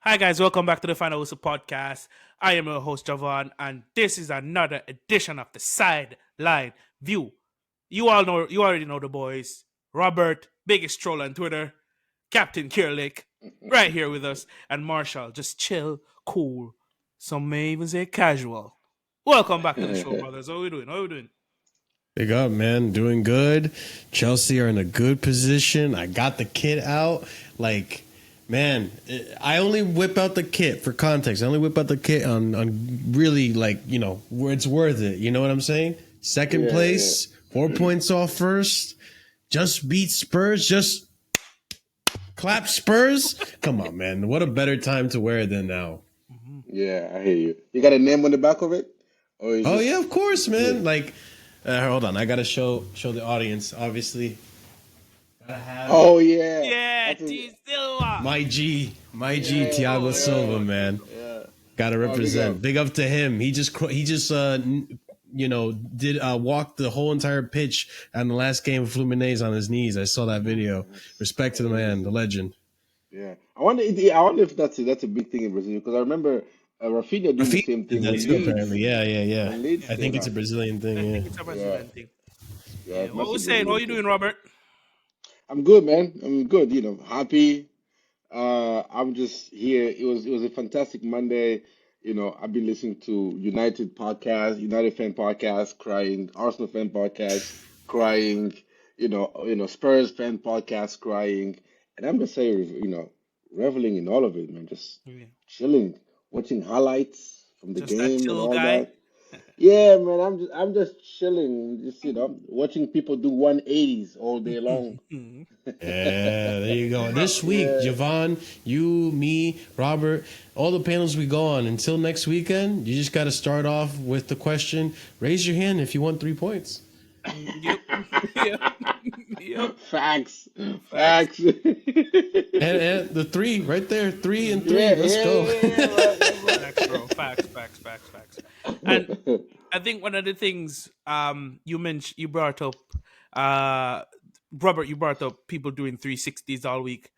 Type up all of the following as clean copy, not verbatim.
Hi guys, welcome back to the Final Whistle podcast. I am your host Javon, and this is another edition of the Sideline View. You already know the boys. Robert, biggest troll on Twitter, Captain Kirlick, right here with us, and Marshall, just chill, cool. Some may even say casual. Welcome back to the show, brothers. How are we doing? Big up, man. Doing good. Chelsea are in a good position. I got the kit out. Man, I only whip out the kit for context. I only whip out the kit on really, where it's worth it. You know what I'm saying? Second place, 4 points off first. Just beat Spurs. Just clap Spurs. Come on, man. What a better time to wear it than now. Yeah, I hear you. You got a name on the back of it? Yeah, of course, man. Hold on. I got to show the audience, obviously. Yeah, T Silva. My G, Thiago Silva, man. Yeah. Gotta represent. Big up to him. He just did walk the whole entire pitch on the last game of Fluminense on his knees. I saw that video. Respect to the man, the legend. Yeah. I wonder if that's a big thing in Brazil, because I remember Rafinha doing the same thing That's with Leeds. apparently. Yeah. When Leeds I think came it's a out. Brazilian thing. I think Yeah. it's a Brazilian thing. Yeah, What massive was saying? How are you Brazilian doing, thing. Robert? I'm good, man. I'm good. Happy. I'm just here. It was a fantastic Monday. I've been listening to United podcast, United fan podcast, crying, Arsenal fan podcast, crying, Spurs fan podcast, crying, and I'm just saying, reveling in all of it, man. Just Yeah. chilling, watching highlights from the Just that game and chill all guy. that. Yeah, man. I'm just chilling, just watching people do 180s all day long. Yeah, there you go. This week, Yeah. Javon, you, me, Robert, all the panels we go on. Until next weekend, you just got to start off with the question, raise your hand if you want 3 points. Yep. Yep. Facts. Facts. Facts. And the 3 right there, 3 and 3. Yeah, Let's go. Facts, bro. Facts. And I think one of the things you brought up, Robert, you brought up people doing 360s all week.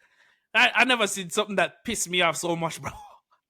I never seen something that pissed me off so much, bro.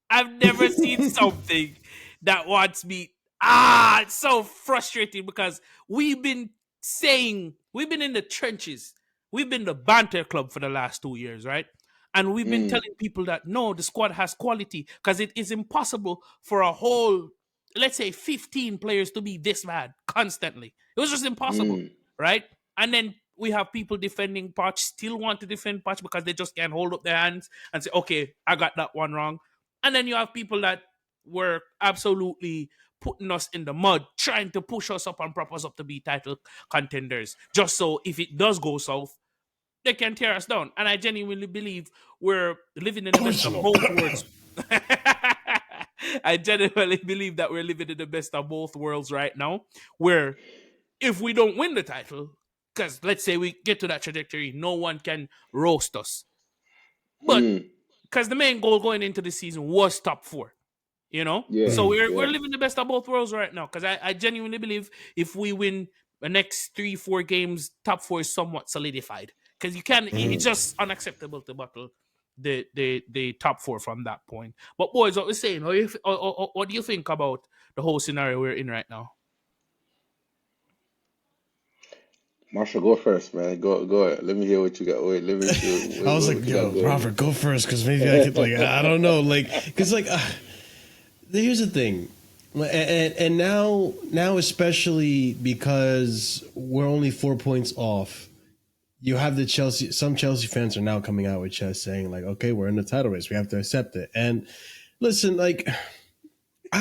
I've never seen something that wants me. It's so frustrating because we've been in the trenches. We've been the banter club for the last 2 years, right? And we've been telling people that no, the squad has quality because it is impossible for a whole, let's say, 15 players to be this bad constantly. It was just impossible, right? And then we have people defending Poch, still want to defend Poch because they just can't hold up their hands and say, okay, I got that one wrong. And then you have people that were absolutely putting us in the mud, trying to push us up and prop us up to be title contenders, just so if it does go south, they can tear us down. And I genuinely believe we're living in the best of both worlds. I genuinely believe that we're living in the best of both worlds right now, where if we don't win the title, because let's say we get to that trajectory, no one can roast us. But because the main goal going into the season was top 4, so we're living the best of both worlds right now. Because I genuinely believe if we win the next 3-4 games, top 4 is somewhat solidified. Because you can, it's just unacceptable to battle the top 4 from that point. But boys, what we're saying, what do you think about the whole scenario we're in right now? Marshall, go first, man. Go ahead. Let me hear what you got. Wait, let me see. I was like, yo, Robert, go first, because maybe I could, I don't know, because, here's the thing, and now especially because we're only 4 points off, you have some Chelsea fans are now coming out with chest saying, okay, we're in the title race, we have to accept it. And listen, I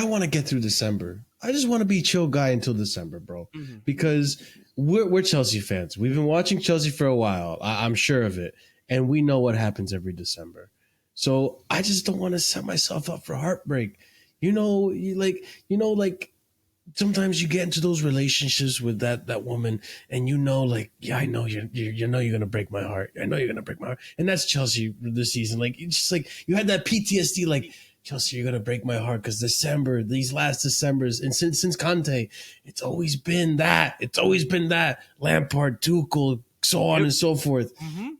want to get through December. I just want to be a chill guy until December, bro, because we're Chelsea fans. We've been watching Chelsea for a while. I'm sure of it. And we know what happens every December. So I just don't want to set myself up for heartbreak. Sometimes you get into those relationships with that woman and I know you're going to break my heart. I know you're going to break my heart. And that's Chelsea this season. It's just you had that PTSD, Chelsea, you're going to break my heart because these last Decembers, and since Conte, it's always been that. It's always been that. Lampard, Tuchel, so on and so forth.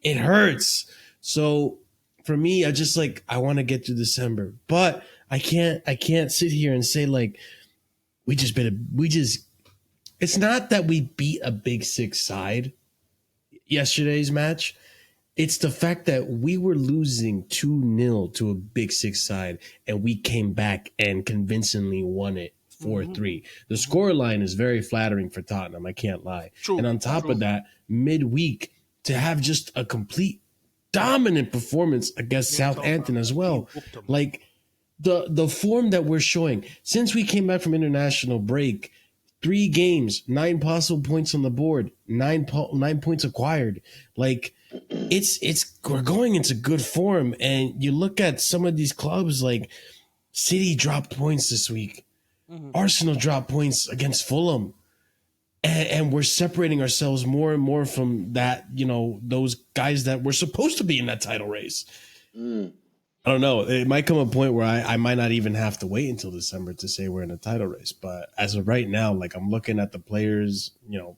It hurts. So for me, I just like I want to get to December, but I can't sit here and say like we just. It's not that we beat a Big Six side yesterday's match. It's the fact that we were losing 2-0 to a Big Six side and we came back and convincingly won it 4-3. The scoreline is very flattering for Tottenham, I can't lie. And True, on top true. of that, midweek to have just a complete dominant performance against Southampton as well. Like the form that we're showing since we came back from international break, 3 games, 9 possible points on the board, 9 points acquired. Like it's we're going into good form, and you look at some of these clubs like City dropped points this week, Arsenal dropped points against Fulham, and we're separating ourselves more and more from that, those guys that were supposed to be in that title race. I don't know. It might come a point where I might not even have to wait until December to say we're in a title race. But as of right now, like I'm looking at the players,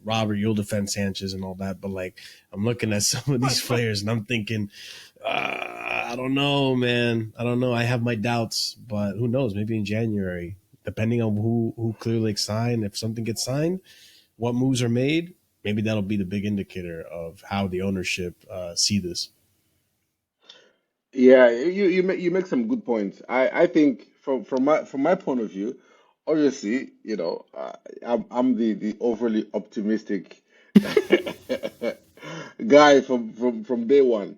Robert, you'll defend Sanchez and all that. But like I'm looking at some of these players and I'm thinking, I don't know, man. I don't know. I have my doubts, but who knows? Maybe in January, depending on who clearly signed, if something gets signed, what moves are made, maybe that'll be the big indicator of how the ownership see this. Yeah, you make some good points. I think from my point of view, obviously, I'm the overly optimistic guy from day one.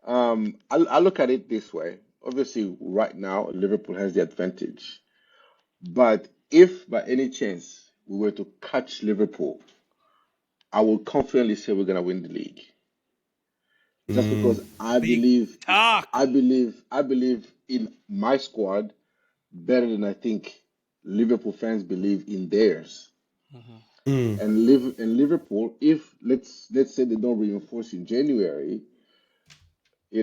I look at it this way. Obviously, right now Liverpool has the advantage, but if by any chance we were to catch Liverpool, I will confidently say we're gonna win the league. Just because I Big believe talk. I believe in my squad better than I think Liverpool fans believe in theirs. Mm. And Liverpool, if let's say they don't reinforce in January, I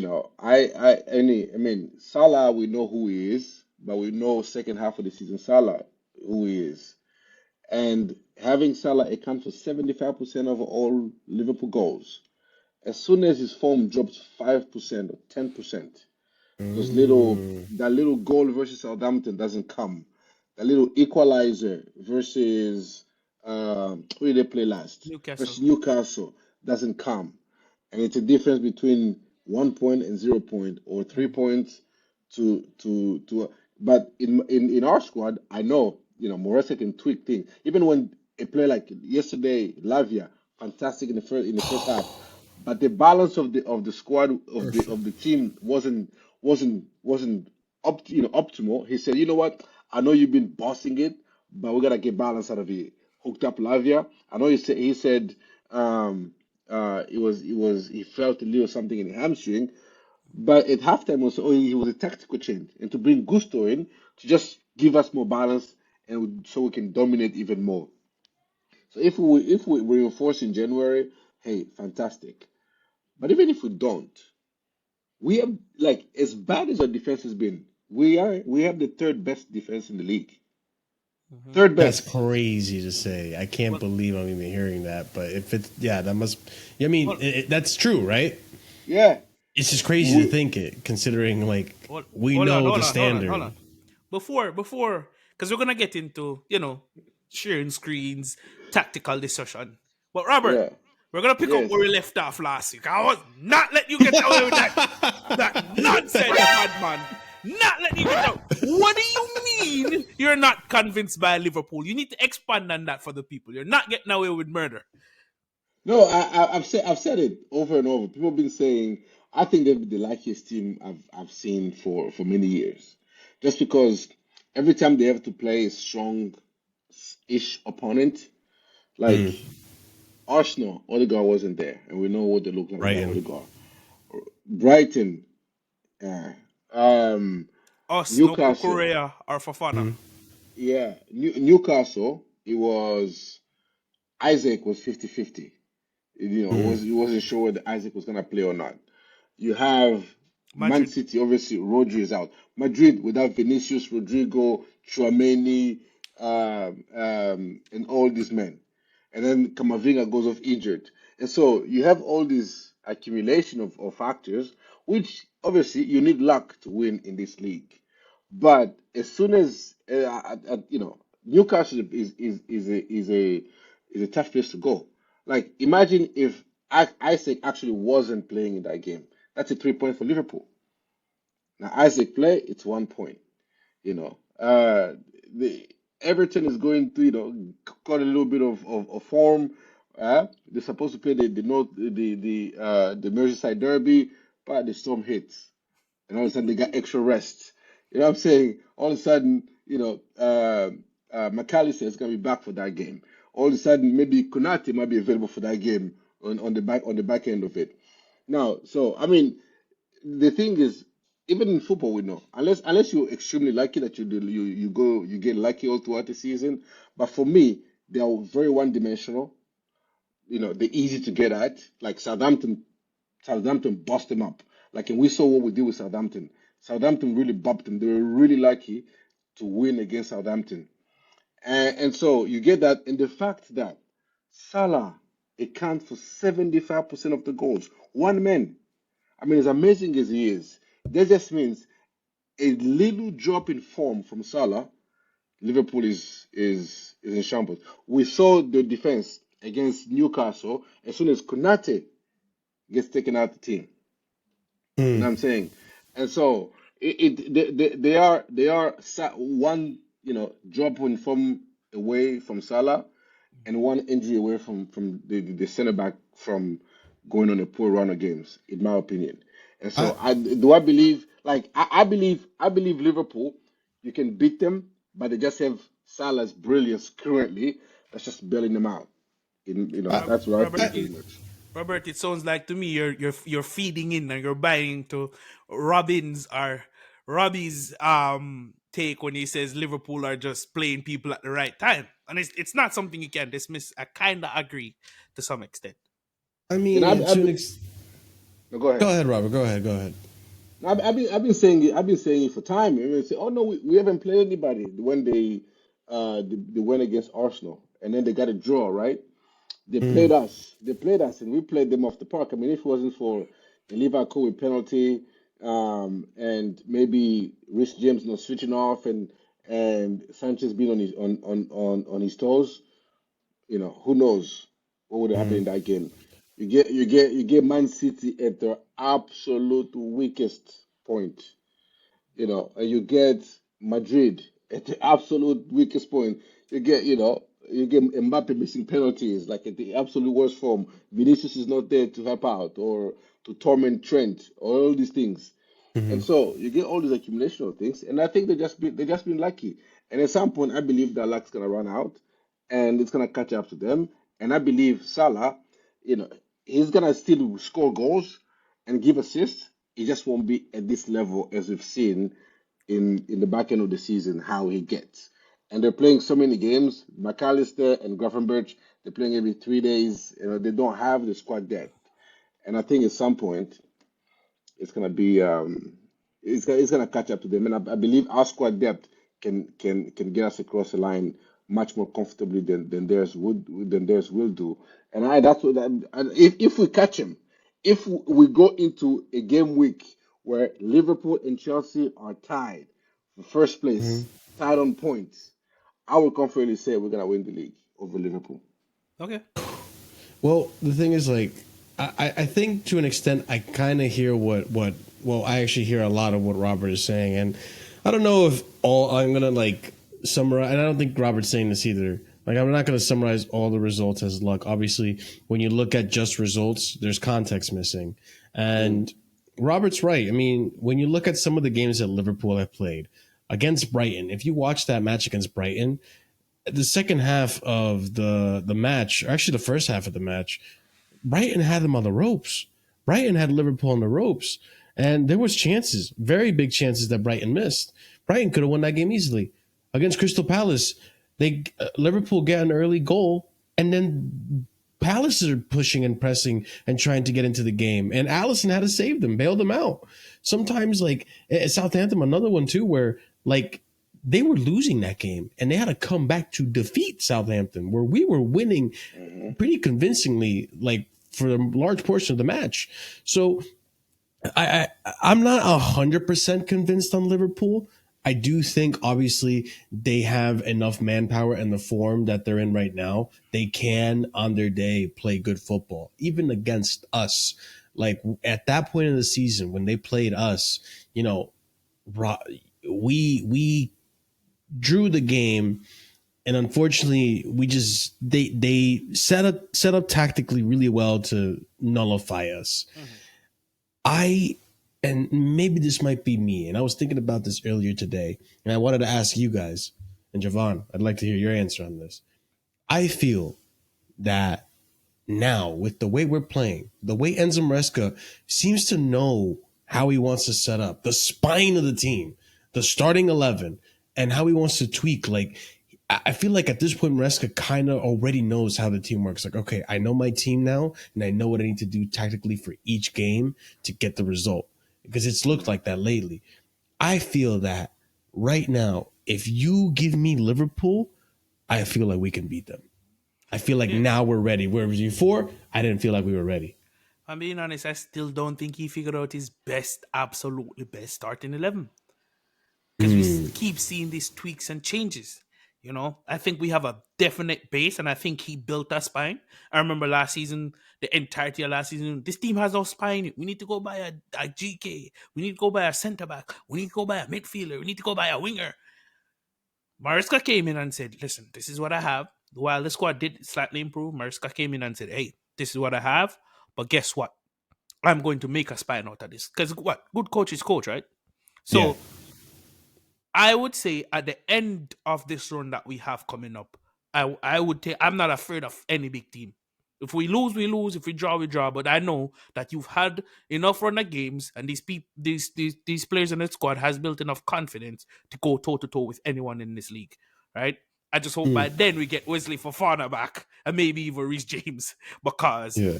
mean Salah, we know who he is, but we know second half of the season Salah who he is. And having Salah account for 75% of all Liverpool goals, as soon as his form drops 5% or 10%, those little Mm. that little goal versus Southampton doesn't come. That little equalizer versus who did they play last? Newcastle. Versus Newcastle doesn't come. And it's a difference between 1 point and 0 point or 3 points to but in our squad, I know, Moresa can tweak things. Even when a player like yesterday, Lavia, fantastic in the first half, but the balance of the squad of the Perfect. team wasn't optimal. He said, you know what? I know you've been bossing it, but we gotta get balance out of it. Hooked up Lavia. I know he said he felt a little something in the hamstring, but at halftime also he was a tactical change and to bring Gusto in to just give us more balance and so we can dominate even more. So if we reinforce in January, hey, fantastic. But even if we don't, we have, like, as bad as our defense has been, we have the third best defense in the league. Third That's best. crazy to say. I can't Well, believe I'm even hearing that. But if it's, yeah, that must. I mean, well, that's true, right? Yeah. It's just crazy to We, think it, considering like we hold on, know hold the on, hold on, hold standard. on. Before, because we're gonna get into sharing screens, tactical discussion. But Robert, yeah. we're gonna pick up where Yes. we left off last week. I was not letting you get away with that nonsense, madman. Not letting you get out. What do you mean you're not convinced by Liverpool? You need to expand on that for the people. You're not getting away with murder. No, I've said it over and over. People have been saying I think they're the luckiest team I've seen for many years. Just because every time they have to play a strong-ish opponent, like Mm, Arsenal, Odegaard wasn't there, and we know what they look like without Brighton. Odegaard. Brighton, uh, um, Us, no Newcastle, Kukurea or Fafana. Mm, yeah, Newcastle. It was Isaac was 50-50. mm, He wasn't sure whether Isaac was gonna play or not. You have Man Madrid. City, obviously Rodri is out. Madrid without Vinicius, Rodrigo, Chouameni, and all these men. And then Camavinga goes off injured. And so you have all this accumulation of factors which obviously you need luck to win in this league. But as soon as Newcastle is a tough place to go. Like imagine if Isaac actually wasn't playing in that game. That's a 3 point for Liverpool. Now Isaac play, it's 1 point. You know, the Everton is going to got a little bit of form. They're supposed to play the North the Merseyside derby, but the storm hits, and all of a sudden they got extra rest. You know what I'm saying? All of a sudden, McAllister is gonna be back for that game. All of a sudden, maybe Konate might be available for that game on the back end of it. Now, so I mean, the thing is, even in football, we know unless you're extremely lucky that you get lucky all throughout the season. But for me, they are very one dimensional. They're easy to get at. Like Southampton bust them up. Like, and we saw what we did with Southampton. Southampton really bumped them. They were really lucky to win against Southampton. And so you get that. And the fact that Salah accounts for 75% of the goals. One man. I mean, as amazing as he is, that just means a little drop in form from Salah, Liverpool is in shambles. We saw the defense against Newcastle as soon as Konate gets taken out the team. You know what I'm saying? And so they are one drop in form away from Salah and one injury away from the center back from going on a poor run of games, in my opinion. And I so I believe I believe Liverpool, you can beat them, but they just have Salah's brilliance currently that's just bailing them out. I, That's what I Robert, think I pretty much. Robert, it sounds like to me you're feeding in and you're buying into Robin's or Robbie's take when he says Liverpool are just playing people at the right time, and it's not something you can dismiss. I kind of agree to some extent. I You know, mean, no, go go ahead. ahead, Robert. Go ahead. Go ahead. I've been saying it. I've been saying it for time. I mean, say, oh no, we haven't played anybody when they went against Arsenal, and then they got a draw, right? They played Mm, us. They played us, and we played them off the park. I mean, if it wasn't for the Liverpool penalty, and maybe Rich James not switching off, and Sanchez being on his toes, who knows what would have happened in mm, that game. You get Man City at their absolute weakest point, and you get Madrid at the absolute weakest point. You get Mbappe missing penalties, like at the absolute worst form. Vinicius is not there to help out or to torment Trent, all these things. And mhm. so you get all these accumulation of things, and I think they just been lucky. And at some point, I believe that luck's gonna run out, and it's gonna catch up to them. And I believe Salah, you know, he's gonna still score goals and give assists. He just won't be at this level as we've seen in the back end of the season how he gets. And they're playing so many games. McAllister and Gravenberch, they're playing every 3 days. They don't have the squad depth. And I think at some point it's gonna be it's gonna catch up to them, and I believe our squad depth can get us across the line much more comfortably than theirs will do. And that's what and if we catch them, if we go into a game week where Liverpool and Chelsea are tied for first place, Mhm. tied on points, I would confidently say we're gonna win the league over Liverpool. Okay. Well, the thing is, like, I think to an extent, I kind of hear well, I actually hear a lot of what Robert is saying, and I don't know if all I'm gonna like summarize, and I don't think Robert's saying this either. Like, I'm not gonna summarize all the results as luck. Obviously, when you look at just results, there's context missing, Mm, and Robert's right. I mean, when you look at some of the games that Liverpool have played against Brighton, if you watch that match against Brighton, the second half of the match, or actually the first half of the match, Brighton had them on the ropes. Brighton had Liverpool on the ropes, and there was chances, very big chances that Brighton missed. Brighton could have won that game easily against Crystal Palace. They Liverpool get an early goal, and then Palace are pushing and pressing and trying to get into the game, and Allison had to save them, bail them out. Sometimes, like at Southampton, another one too, where like they were losing that game and they had to come back to defeat Southampton, where we were winning mhm, pretty convincingly, like for a large portion of the match. So I'm not 100% convinced on Liverpool. I do think obviously they have enough manpower and the form that they're in right now. They can on their day play good football, even against us. Like at that point in the season when they played us, you know, we drew the game, and unfortunately we just they set up tactically really well to nullify us. Mhm. I and maybe this might be me, and I was thinking about this earlier today, and I wanted to ask you guys, and Javon, I'd like to hear your answer on this. I feel that now, with the way we're playing, the way Enzo Maresca seems to know how he wants to set up the spine of the team, the starting 11, and how he wants to tweak. Like, I feel like at this point, Maresca kind of already knows how the team works. Like, okay, I know my team now, and I know what I need to do tactically for each game to get the result, because it's looked like that lately. I feel that right now, if you give me Liverpool, I feel like we can beat them. I feel like Yeah. now we're ready. Whereas before, I didn't feel like we were ready. I'm being honest, I still don't think he figured out his best, absolutely best starting 11. Because we Mm, keep seeing these tweaks and changes. You know, I think we have a definite base, and I think he built a spine. I remember last season, the entirety of last season, this team has no spine. We need to go buy a GK. We need to go buy a centre back. We need to go buy a midfielder. We need to go buy a winger. Mariska came in and said, listen, this is what I have. While the squad did slightly improve, Mariska came in and said, hey, this is what I have. But guess what? I'm going to make a spine out of this. Because what? Good coach is coach, right? yeah. So I would say at the end of this run that we have coming up, I would take. I'm not afraid of any big team. If we lose, we lose. If we draw, we draw. But I know that you've had enough run of games, and these players in the squad has built enough confidence to go toe to toe with anyone in this league, right? I just hope Mm, by then we get Wesley Fofana back and maybe even Reece James because yeah.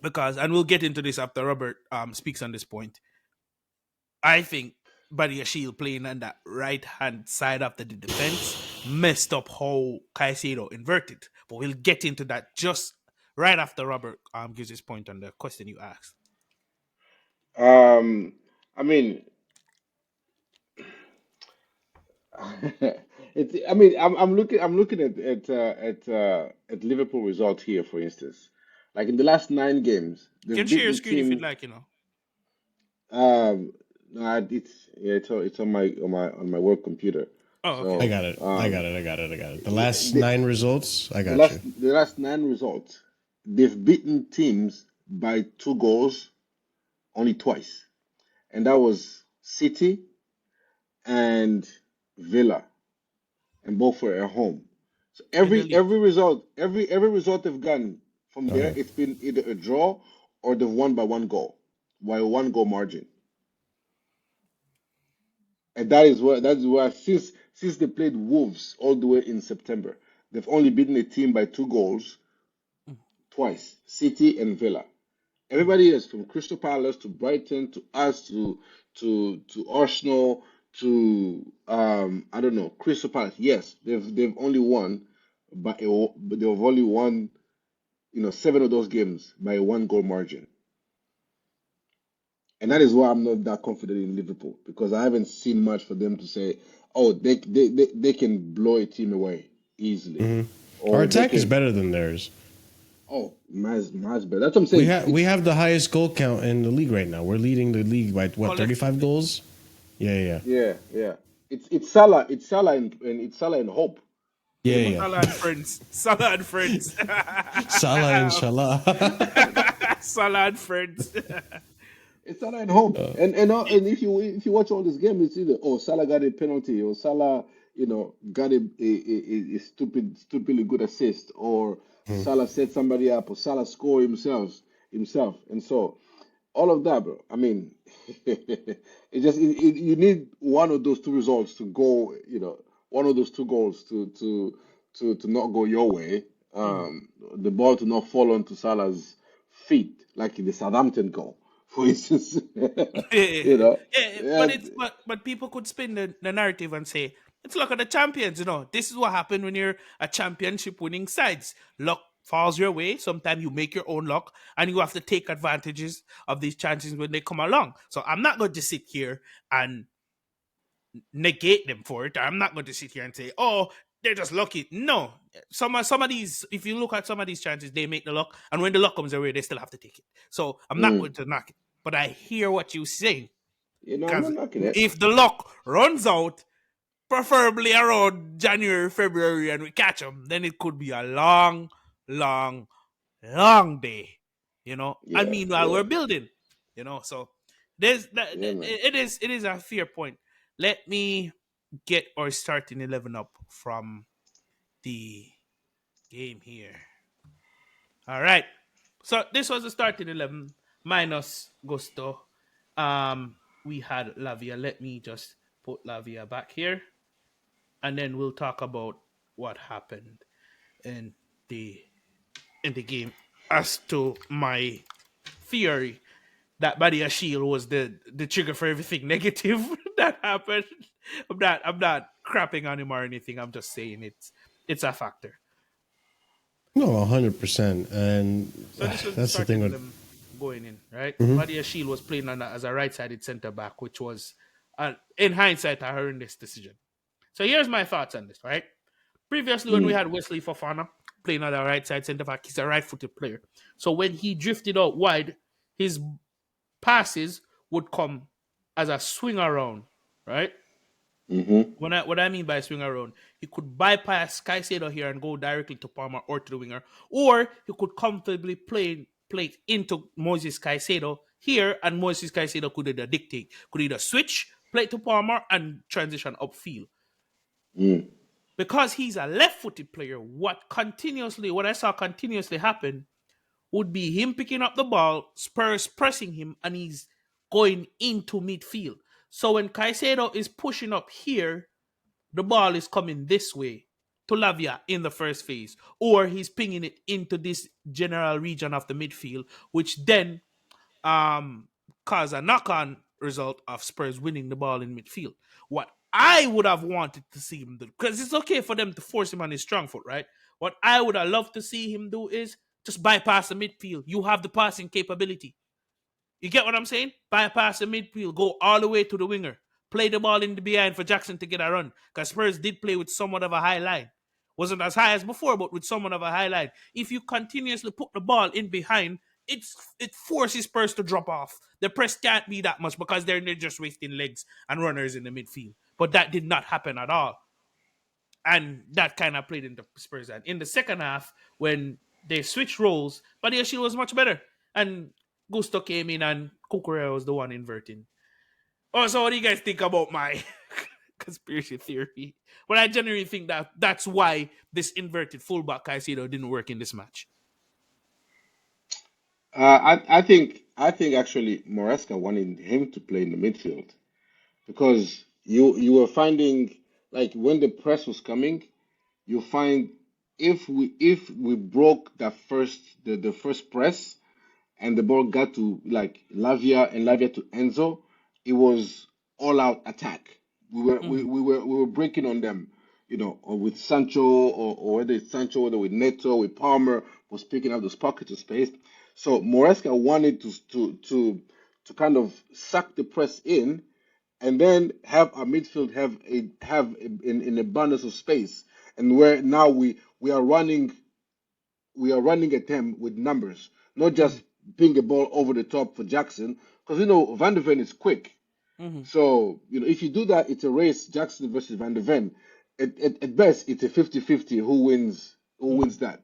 and we'll get into this after Robert speaks on this point. I think Badia Shield playing on that right hand side after the defense messed up how Caicedo inverted. But we'll get into that just right after Robert gives his point on the question you asked. Um, I mean, I'm looking at Liverpool result here, for instance. Like in the last 9 games, You can they've share beaten your the screen if you'd team. like, you know. No, it's on my work computer. Oh, okay. I So got it. I got it. I got it. I got it. The last the, 9 results, I got you. the last 9 results, they've beaten teams by 2 goals only twice, and that was City and Villa, and both were at home. So In the league. every result they've gotten from there, Uh-huh. it's been either a draw or they've won by 1 goal, by a 1 goal margin. And that's why since they played Wolves all the way in September, they've only beaten a team by 2 goals twice, City and Villa. Everybody else, from Crystal Palace to Brighton to us to Arsenal to I don't know, Crystal Palace. Yes, they've only won, but they've only won 7 of those games by a 1 goal margin. And that is why I'm not that confident in Liverpool, because I haven't seen much for them to say, oh, they can blow a team away easily, Hmm. Our or they attack is can. better than theirs. Oh, miles better. That's what I'm We saying. have we It's have the highest goal count in the league right now. We're leading the league by what, 35 Collectively. goals? Yeah, yeah, Yeah. It's Salah and Hope, yeah, pretty yeah. much. Salah and friends. Salah and friends. Salah, inshallah. Salah and friends. It's Salah and Hope, and if you watch all this game, it's either, oh, Salah got a penalty, or Salah got a stupidly good assist, or Mhm. Salah set somebody up, or Salah score himself, and so all of that, bro. I mean, you need one of those two results to go, one of those two goals to not go your way, Mhm. the ball to not fall onto Salah's feet, like in the Southampton goal, for instance. Yeah, Yeah, but people could spin the narrative and say, let's look at the champions. This is what happened when you're a championship winning sides. Luck falls your way. Sometimes you make your own luck, and you have to take advantages of these chances when they come along. So I'm not going to sit here and negate them for it. I'm not going to sit here and say, "Oh, they're just lucky." No, some of these, if you look at some of these chances, they make the luck, and when the luck comes their way, they still have to take it. So I'm not Mm. going to knock it, but I hear what you're saying, I'm because not knocking it. if the luck runs out, preferably around January, February, and we catch them, then it could be a long, long, long day. And Yeah, meanwhile yeah, we're building. So there's that. yeah, man. It is a fair point. Let me get our starting 11 up from the game here. All right. So this was the starting 11 minus Gusto. We had Lavia. Let me just put Lavia back here, and then we'll talk about what happened in the game as to my theory that Badia Shield was the trigger for everything negative that happened. I'm not crapping on him or anything. I'm just saying it's a factor. No, 100%. And So this was the that's the thing starting with. them going in, right? Mhm. Badia Shield was playing as a right-sided centre back, which was, in hindsight, a horrendous decision. So here's my thoughts on this, right? Previously, when we Mm. had Wesley Fofana playing on the right side centre back, he's a right-footed player. So when he drifted out wide, his passes would come as a swing around, right? Mm-hmm. What I mean by swing around, he could bypass Caicedo here and go directly to Palmer or to the winger, or he could comfortably play it into Moses Caicedo here, and Moses Caicedo could either dictate, could either switch, play it to Palmer, and transition upfield. Mm. Because he's a left-footed player, what I saw continuously happen would be him picking up the ball, Spurs pressing him, and he's going into midfield. So when Caicedo is pushing up here, the ball is coming this way to Lavia in the first phase, or he's pinging it into this general region of the midfield, which then um cause a knock-on result of Spurs winning the ball in midfield. What I would have wanted to see him do, because it's okay for them to force him on his strong foot, right? What I would have loved to see him do is just bypass the midfield. You have the passing capability. You get what I'm saying? Bypass the midfield, go all the way to the winger, play the ball in the behind for Jackson to get a run. Because Spurs did play with somewhat of a high line. Wasn't as high as before, but with somewhat of a high line. If you continuously put the ball in behind, it forces Spurs to drop off. The press can't be that much because they're just wasting legs and runners in the midfield. But that did not happen at all. And that kind of played into Spurs. And in the second half, when they switched roles, Badiashile was much better. And Gusto came in and Kukurea was the one inverting. Oh, so what do you guys think about my conspiracy theory? But I generally think that that's why this inverted fullback Caicedo didn't work in this match. I think actually Moresca wanted him to play in the midfield because you were finding like when the press was coming, you find if we broke the first press and the ball got to like Lavia and Lavia to Enzo, it was all out attack. Mm-hmm. We were breaking on them, or with Sancho or whether it's Sancho, whether with Neto, with Palmer was picking up those pockets of space. So Moresca wanted to kind of suck the press in and then have our midfield in abundance of space, and where now we are running at them with numbers, not Mm-hmm. just ping a ball over the top for Jackson, because Van de Ven is quick. Mm-hmm. So if you do that, it's a race, Jackson versus Van de Ven. At best, it's a 50-50 who wins that.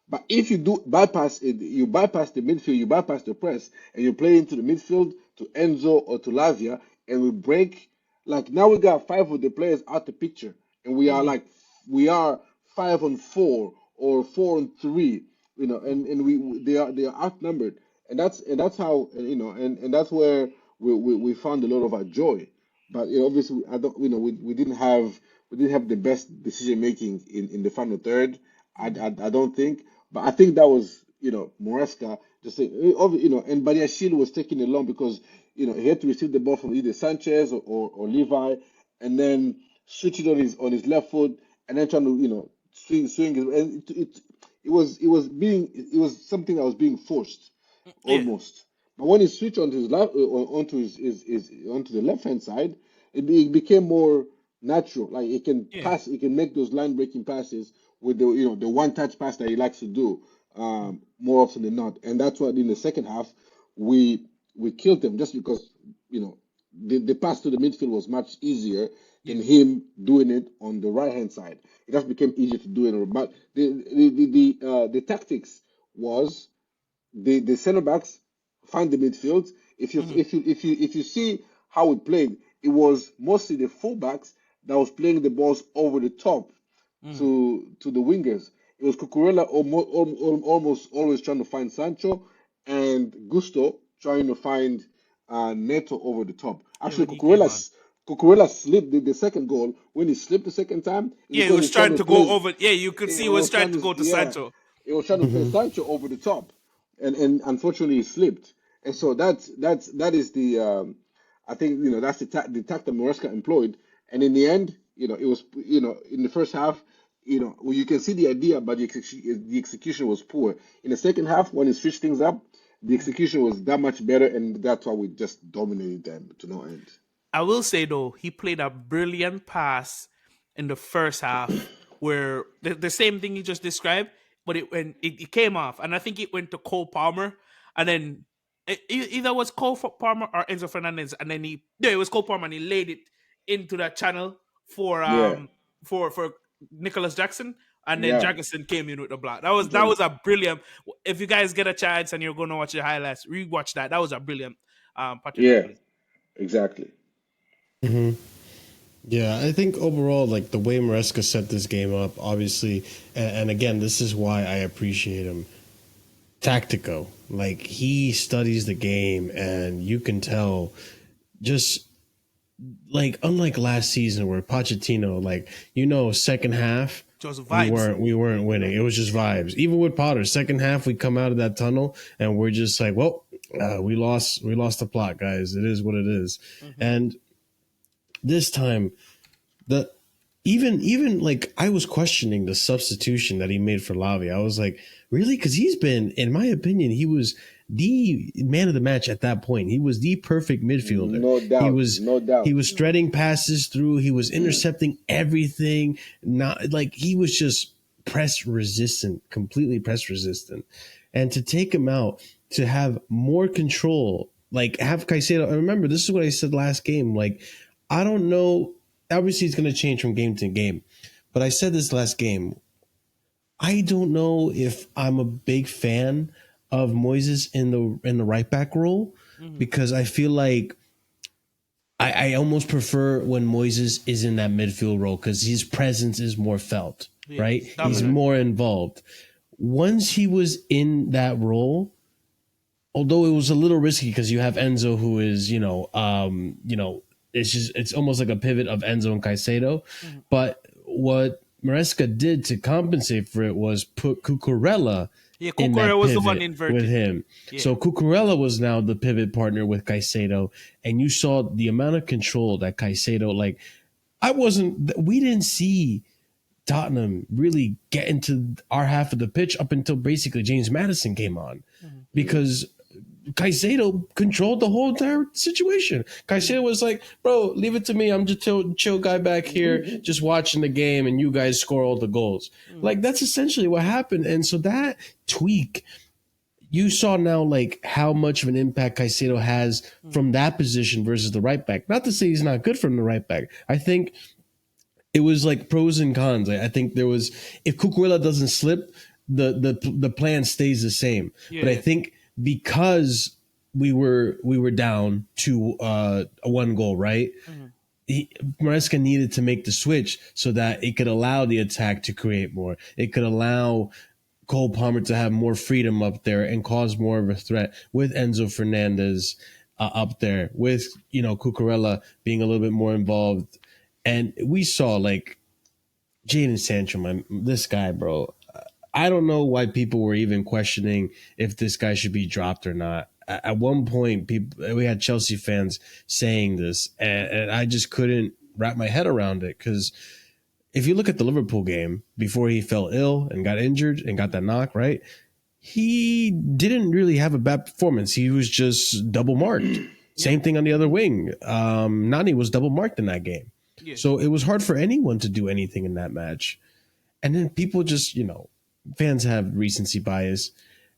But if you do bypass it, you bypass the midfield, you bypass the press, and you play into the midfield to Enzo or to Lavia, and we break. Like now, we got five of the players out the picture, and Mm-hmm. we are 5-4 or 4-3, and they are outnumbered, and that's how, and that's where we found a lot of our joy. But obviously, I don't, we didn't have the best decision making in the final third. I don't think. But I think that was, Moresca just saying, and Badiashile was taking it long because, he had to receive the ball from either Sanchez or Levi, and then switch it on his left foot, and then trying to, swing his, and it it was something that was being forced Yeah, almost. But when he switched onto his left onto his onto the left hand side, it became more natural. Like he can yeah, pass, he can make those line breaking passes with the the one touch pass that he likes to do more often than not. And that's what in the second half we we killed them just because the pass to the midfield was much easier yeah. than him doing it on the right hand side. It just became easier to do it. But the tactics was the center backs find the midfield. Mm-hmm, If you see how we played, it was mostly the fullbacks that was playing the balls over the top mm-hmm. to the wingers. It was Cucurella almost always trying to find Sancho and Gusto trying to find Neto over the top. Yeah, Actually, when he came on. Cucurella slipped the second goal. When he slipped the second time, it's Yeah, he because was he's trying trying to to go play. over. Yeah, you could see he It was was trying trying to to go to yeah, Sancho. it was trying to play Sancho over the top, and unfortunately he slipped. And so that is the I think that's the tact that Maresca employed. And in the end, it was in the first half, well, you can see the idea, but the execution was poor. In the second half, when he switched things up, the Mm. execution was that much better, and that's why we just dominated them to no end. I will say though, he played a brilliant pass in the first half where the same thing you just described, but it came off, and I think it went to Cole Palmer, and then either was Cole Palmer or Enzo Fernandez, and then it was Cole Palmer, and he laid it into that channel for Yeah, for Nicholas Jackson, and then yeah, Jackson came in with the block. That was Jackson. a brilliant. If you guys get a chance and you're going to watch the highlights, rewatch that. That was a brilliant pattern of Yeah, play. exactly. Hmm. Yeah, I think overall, like the way Maresca set this game up, obviously, and again, this is why I appreciate him. Tactico, like he studies the game, and you can tell just like unlike last season where Pochettino, like second half Just we vibes. weren't winning. It was just vibes. Even with Potter, second half we come out of that tunnel and we're just like, well, we lost the plot, guys. It is what it is. Hmm. And this time, the even like I was questioning the substitution that he made for Lavi. I was like, really? Because he's been, in my opinion, he was the man of the match at that point. He was the perfect midfielder. No He doubt, was no he doubt. was threading passes through. He was intercepting everything. Not like he was just press resistant, completely press resistant. And to take him out, to have more control, like have Caicedo. I remember this is what I said last game. Like I don't know. Obviously, it's going to change from game to game. But I said this last game. I don't know if I'm a big fan of Moises in the right back role Hmm. because I feel like I almost prefer when Moises is in that midfield role because his presence is more felt, Yeah, right? He's dominant. more involved. Once he was in that role, although it was a little risky because you have Enzo who is, it's almost like a pivot of Enzo and Caicedo. Hmm. But what Maresca did to compensate for it was put Cucurella Yeah, in Kukurea that was the one pivot with inverted. him. Yeah. So Cucurella was now the pivot partner with Caicedo, and you saw the amount of control that Caicedo, like we didn't see Tottenham really get into our half of the pitch up until basically James Madison came on Hmm. Mm. because Caicedo controlled the whole entire situation. Hmm. Caicedo was like, "Bro, leave it to me. I'm just chill guy back here, just watching the game, and you guys score all the goals." Hmm. Like that's essentially what happened. And so that tweak, you saw now like how much of an impact Caicedo has Hmm. from that position versus the right back. Not to say he's not good from the right back. I think it was like pros and cons. I think there was if Cucurella doesn't slip, the plan stays the same. Yeah, But I yeah. think because we were down to a one goal, right? Hmm. Maresca needed to make the switch so that it could allow the attack to create more. It could allow Cole Palmer to have more freedom up there and cause more of a threat with Enzo Fernandez up there, with Cucurella being a little bit more involved. And we saw like Jaden Sancho, this guy, bro. I don't know why people were even questioning if this guy should be dropped or not. At one point, we had Chelsea fans saying this, and I just couldn't wrap my head around it because if you look at the Liverpool game before he fell ill and got injured and got that knock, right? He didn't really have a bad performance. He was just double marked. Yeah, Same thing on the other wing. Nani was double marked in that game. yeah. So it was hard for anyone to do anything in that match. And then people just, fans have recency bias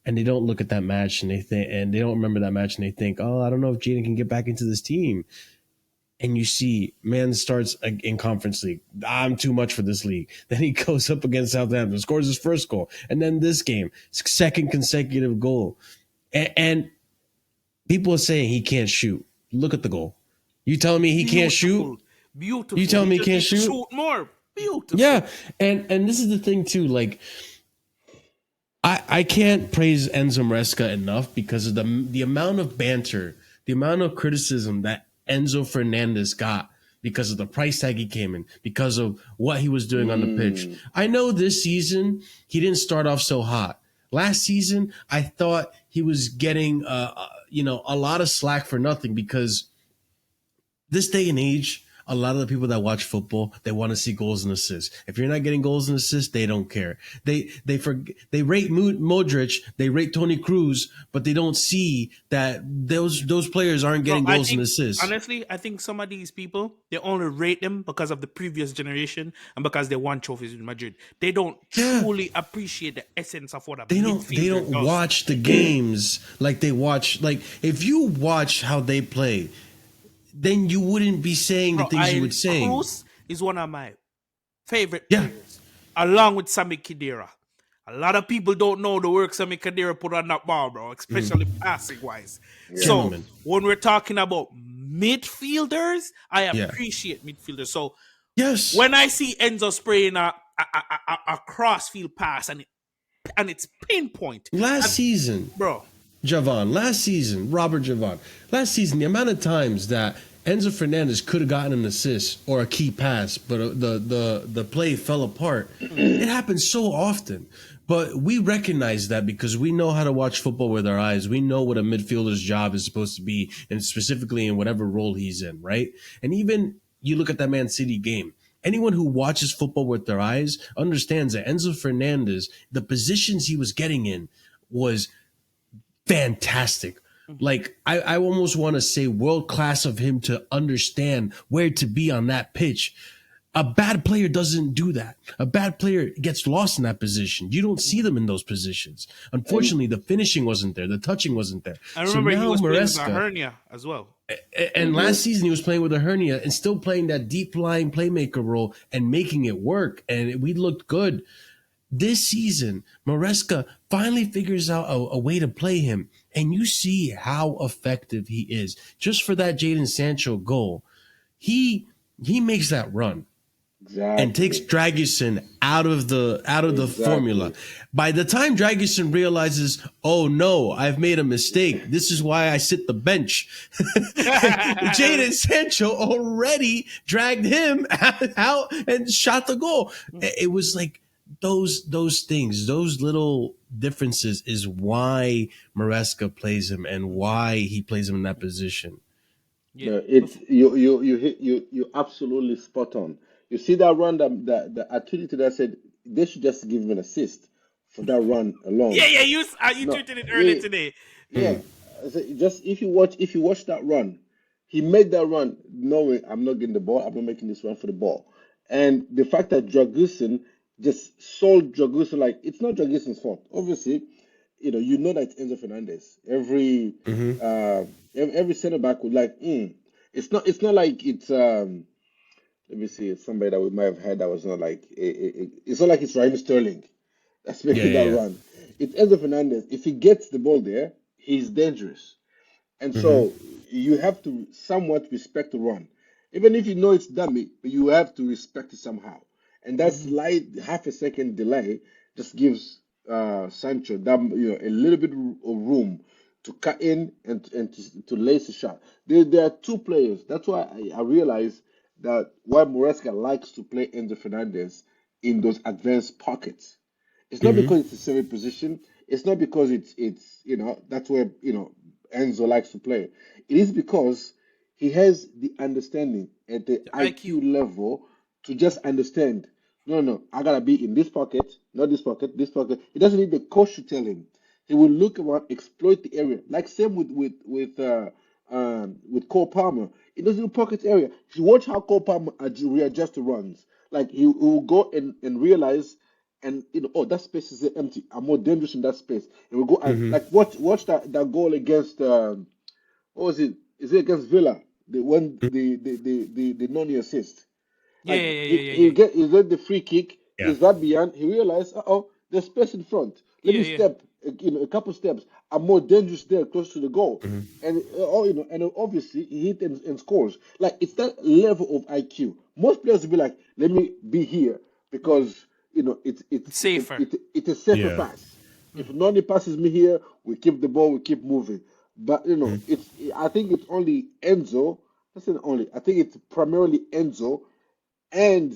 and they don't look at that match and they don't remember that match and they think, oh, I don't know if Jaden can get back into this team. And you see, man starts in conference league. I'm too much for this league. Then he goes up against Southampton, scores his first goal. And then this game, second consecutive goal. And people are saying he can't shoot. Look at the goal. You telling me he can't shoot? Beautiful. You telling me he can't just need to shoot? shoot more. Beautiful. Yeah. And this is the thing too, like I can't praise Enzo Maresca enough because of the amount of banter, the amount of criticism that Enzo Fernandez got because of the price tag he came in, because of what he was doing on the pitch. I know this season he didn't start off so hot. Last season, I thought he was getting a lot of slack for nothing because this day and age, a lot of the people that watch football, they want to see goals and assists. If you're not getting goals and assists, they don't care. They rate Modric, they rate Toni Kroos, but they don't see that those players aren't getting goals and assists. Honestly, I think some of these people, they only rate them because of the previous generation and because they won trophies in Madrid. They don't truly appreciate the essence of what a midfielder They don't does. watch the games like they watch. Like if you watch how they play, then you wouldn't be saying the things you would say. Kroos is one of my favorite players, along with Sami Khedira. A lot of people don't know the work Sami Khedira put on that ball, bro, especially passing-wise. So Gentlemen. when we're talking about midfielders, I appreciate midfielders. So Yes. when I see Enzo spraying a cross-field pass and it's pinpoint. Last season, Bro. Robert Javon. Last season, the amount of times that Enzo Fernandez could have gotten an assist or a key pass, but the play fell apart. It happens so often. But we recognize that because we know how to watch football with our eyes. We know what a midfielder's job is supposed to be, and specifically in whatever role he's in, right? And even you look at that Man City game. Anyone who watches football with their eyes understands that Enzo Fernandez, the positions he was getting in was fantastic. Like I almost want to say world class of him to understand where to be on that pitch. A bad player doesn't do that. A bad player gets lost in that position. You don't see them in those positions. Unfortunately, the finishing wasn't there. The touching wasn't there. I remember he was playing with a hernia as well. And last season he was playing with a hernia and still playing that deep lying playmaker role and making it work. And we looked good. This season, Maresca finally figures out a way to play him. And you see how effective he is. Just for that Jadon Sancho goal, he makes that run. Exactly. And takes Dragusin out of the formula. By the time Dragusin realizes, oh no, I've made a mistake. This is why I sit the bench. Jadon Sancho already dragged him out and shot the goal. It was like those things, those little differences is why Maresca plays him and why he plays him in that position. Yeah, it's you absolutely spot on. You see that run that I tweeted that said they should just give him an assist for that run alone. Yeah, you tweeted it earlier today. Yeah, just if you watch that run, he made that run knowing I'm not getting the ball, I'm not making this run for the ball. And the fact that Dragusin just sold Dragusin, like it's not Dragusin's fault. Obviously, you know that it's Enzo Fernandez. Every center back would like, it's not like it's let me see, it's somebody that we might have had that was not like it's not like it's Raheem Sterling that's making that run. It's Enzo Fernandez. If he gets the ball there, he's dangerous. And so you have to somewhat respect the run. Even if you know it's dummy, but you have to respect it somehow. And that slight half a second delay just gives Sancho that a little bit of room to cut in and to lace a shot. There are two players. That's why I realize that why Maresca likes to play Enzo Fernandez in those advanced pockets. It's not because it's a seven position. It's not because it's that's where Enzo likes to play. It is because he has the understanding at the IQ level to just understand. No, no, I gotta be in this pocket, not this pocket, this pocket. He doesn't need the coach to tell him. He will look around, exploit the area. Like same with Cole Palmer. In those little pocket area, you watch how Cole Palmer readjusts the runs. Like he will go and realize, and oh, that space is empty. I'm more dangerous in that space. And we'll go and Mm-hmm. like watch that goal against what was it? Is it against Villa? The one the non assist. Yeah, Like yeah, yeah, yeah, yeah, he get the free kick. Yeah. He's right behind. He realized, oh, there's space in front. Let yeah, me yeah. step, a couple steps. I'm more dangerous there, close to the goal. Mm-hmm. And and obviously he hit and scores. Like it's that level of IQ. Most players will be like, let me be here because It's safer. it's a safer Yeah. pass. If nobody passes me here, we keep the ball, we keep moving. But Mm-hmm. I think it's only Enzo. That's not only. I think it's primarily Enzo and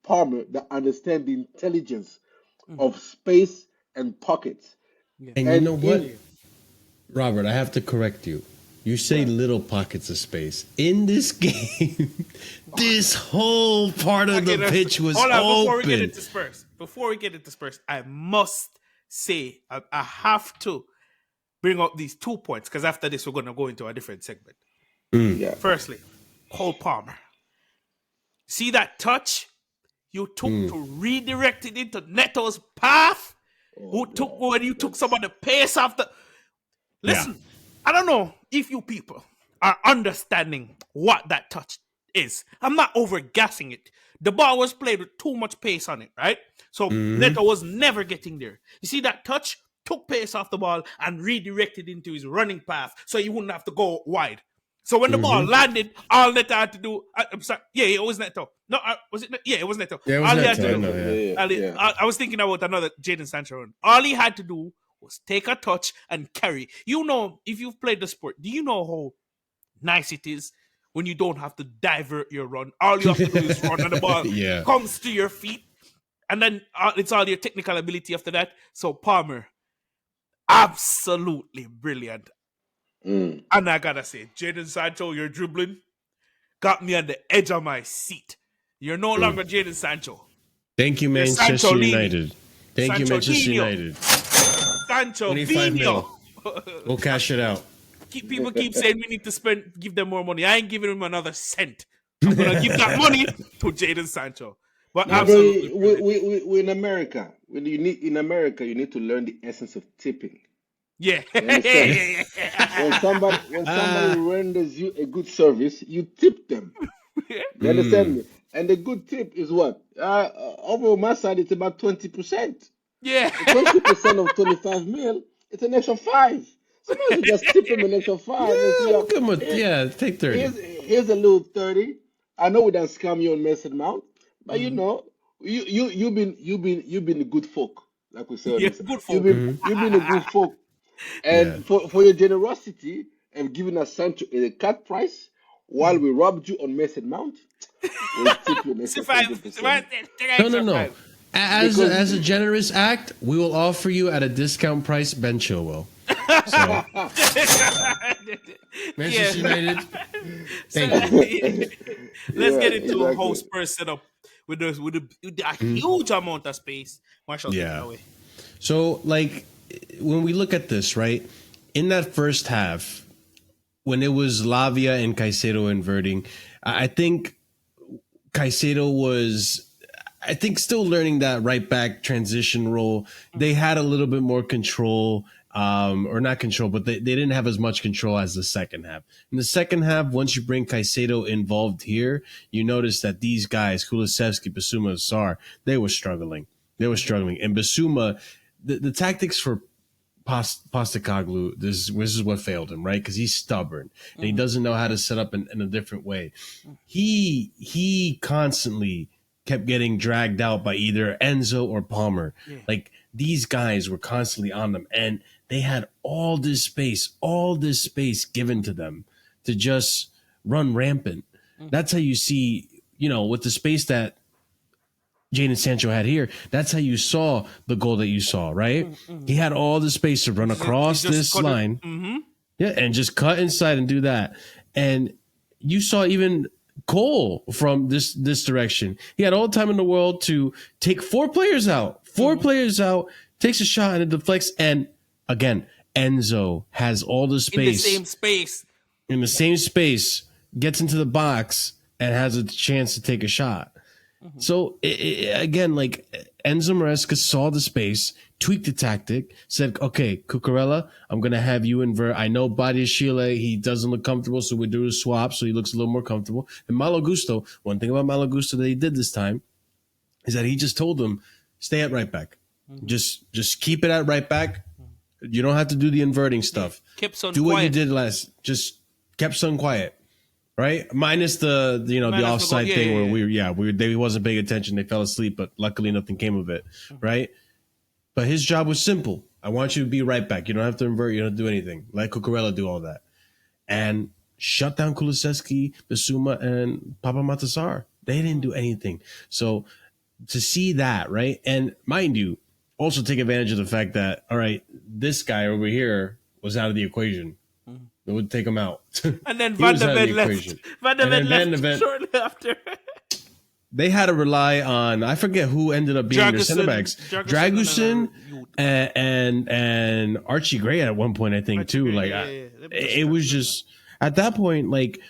Palmer that understand the intelligence Mhm. of space and pockets. Yeah. And you And know what, in Robert? I have to correct you. You say Right. little pockets of space. In this game, this whole part of Okay, the pitch was hold on. Before we get open. into Spurs, I must say I have to bring up these 2 points because after this we're going to go into a different segment. Mm. Yeah. Firstly, Cole Palmer. See that touch you took Mm. to redirect it into Neto's path? Oh Who took God. when you took some of the pace off the. Yeah. Listen, I don't know if you people are understanding what that touch is. I'm not over gassing it. The ball was played with too much pace on it, right? So Mm-hmm. Neto was never getting there. You see that touch? Took pace off the ball and redirected into his running path so he wouldn't have to go wide. So when the ball Mm-hmm. landed, all Neto had to do, I'm sorry, yeah, it was Neto. No, was it? Yeah, it was Neto. Yeah, it was All he that had to time. I do, know. Yeah. Yeah, yeah. I was thinking about another Jaden Sancho run. All he had to do was take a touch and carry. You know, if you've played the sport, do you know how nice it is when you don't have to divert your run? All you have to do is run and the ball Yeah. comes to your feet. And then it's all your technical ability after that. So Palmer, absolutely brilliant. Mm. And I gotta say, Jaden Sancho, your dribbling got me on the edge of my seat. You're no Mm. longer Jaden Sancho. Thank you, You're Sancho Manchester Lini. United. Thank you, Sancho Manchester Dino. United. Sancho 25 Vino. mil. We'll cash it out. People keep saying we need to give them more money. I ain't giving him another cent. I'm gonna give that money to Jaden Sancho. But No, Yep. bro, absolutely brilliant. we're in America. When you need in America, you need to learn the essence of tipping. Yeah. You understand? When somebody renders you a good service, you tip them. You understand Mm. me? And the good tip is what? Over on my side, it's about 20%. Yeah. So 20% of 25 mil, it's an extra five. Sometimes you just tip them an extra five and Yeah, see, we'll give him a, here, yeah, take 30. here's a little 30. I know we don't scam you on Message Mount, but Mhm. you've been a good folk, like we say on Yeah, this. good You've folk. been Hmm. you've been a good folk, Yeah. and for your generosity and giving us Sancho a cut price while we robbed you on Message Mount, we'll tip you an extra 20%. Take No, no, extra no. five. As a Because generous act, we will offer you at a discount price Ben Chilwell. So, Yeah. Manchester United, So thank you. let's yeah, get into how exactly. Spurs set up with a Mhm. huge amount of space. Marshall, take it Yeah. away. So, like, when we look at this, right, in that first half, when it was Lavia and Caicedo inverting, I think Caicedo was, I think, still learning that right back transition role. They had a little bit more control, or not control, but they didn't have as much control as the second half. In the second half, once you bring Caicedo involved here, you notice that these guys, Kulusevski, Basuma, Sarr, they were struggling. They were struggling. And Basuma, the tactics for Postacoglu, this is what failed him, right? Because he's stubborn and he Mhm. doesn't know how to set up in a different way. He constantly kept getting dragged out by either Enzo or Palmer. Yeah. Like these guys were constantly on them, and they had all this space given to them to just run rampant. Mhm. That's how you see, with the space that Jadon Sancho had here, that's how you saw the goal that you saw, right? Mhm. He had all the space to run across this cut it. line, Mm-hmm. yeah, and just cut inside and do that. And you saw even Cole from this direction. He had all the time in the world to take four players out. Takes a shot and it deflects. And again, Enzo has all the space in the same space, gets into the box and has a chance to take a shot. So again, like Enzo Maresca saw the space, tweaked the tactic, said, "Okay, Cucurella, I'm gonna have you invert. I know Badiashile, he doesn't look comfortable, so we do a swap, so he looks a little more comfortable." And Malo Gusto, one thing about Malo Gusto that he did this time is that he just told him, "Stay at right back. Just keep it at right back. You don't have to do the inverting stuff. Do what you did last. Just kept Son quiet." Right, minus the offside thing where they wasn't paying attention. They fell asleep, but luckily nothing came of it. Right, but his job was simple. I want you to be right back. You don't have to invert. You don't have to do anything. Let Cucurella do all that, and shut down Kulusevski, Bissouma, and Papa Matasar. They didn't do anything. So to see that, right, and mind you, also take advantage of the fact that this guy over here was out of the equation. It would take him out. And then Van de Ven left. Van de Ven shortly after. They had to rely on, I forget who ended up being their center backs. Dragusin and Archie Gray at one point, I think, too. It was just, at that point, like,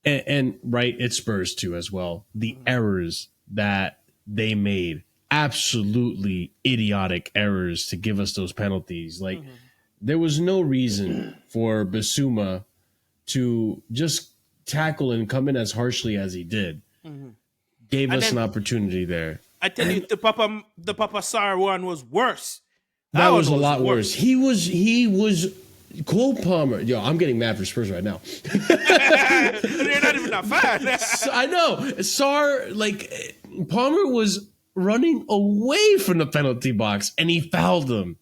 and it's Spurs, too, as well. The errors that they made, absolutely idiotic errors to give us those penalties. Like, there was no reason for Bissouma to just tackle and come in as harshly as he did. Gave us an opportunity there. I tell you, the Papa Sarr one was worse. That was a lot worse. He was Cole Palmer. Yo, I'm getting mad for Spurs right now. They're not even that fast. I know. Sarr, Palmer was running away from the penalty box and he fouled him.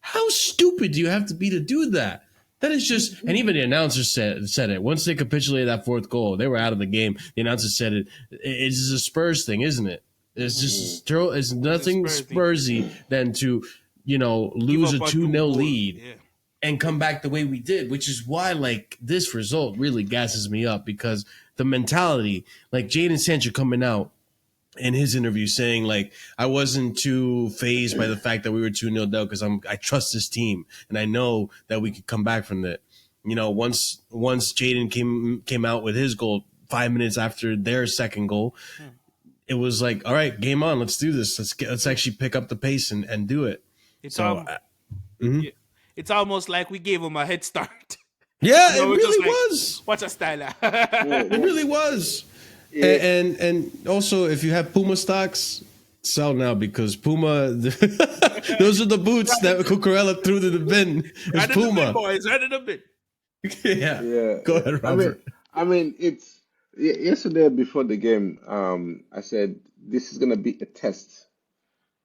How stupid do you have to be to do that? That is just, and even the announcer said it. Once they capitulated that fourth goal, they were out of the game. The announcer said it. It's a Spurs thing, isn't it? It's just it's nothing Spursy than to lose a 2-0 lead and come back the way we did, which is why this result really gasses me up because the mentality, like Jadon Sancho coming out in his interview saying I wasn't too fazed by the fact that we were 2-0 down because I trust this team and I know that we could come back from that. Once Jadon came out with his goal 5 minutes after their second goal, it was like, all right, game on, let's do this. Let's actually pick up the pace and do it. It's almost like we gave them a head start. Yeah, it really was. What's a style? It really was. Yeah. And also, if you have Puma stocks, sell now because Puma, those are the boots that Cucurella threw to the bin. It's right Puma. In the bin, boys. Right in the bin. Yeah. Go ahead, Robert. I mean, it's yesterday before the game. I said this is gonna be a test,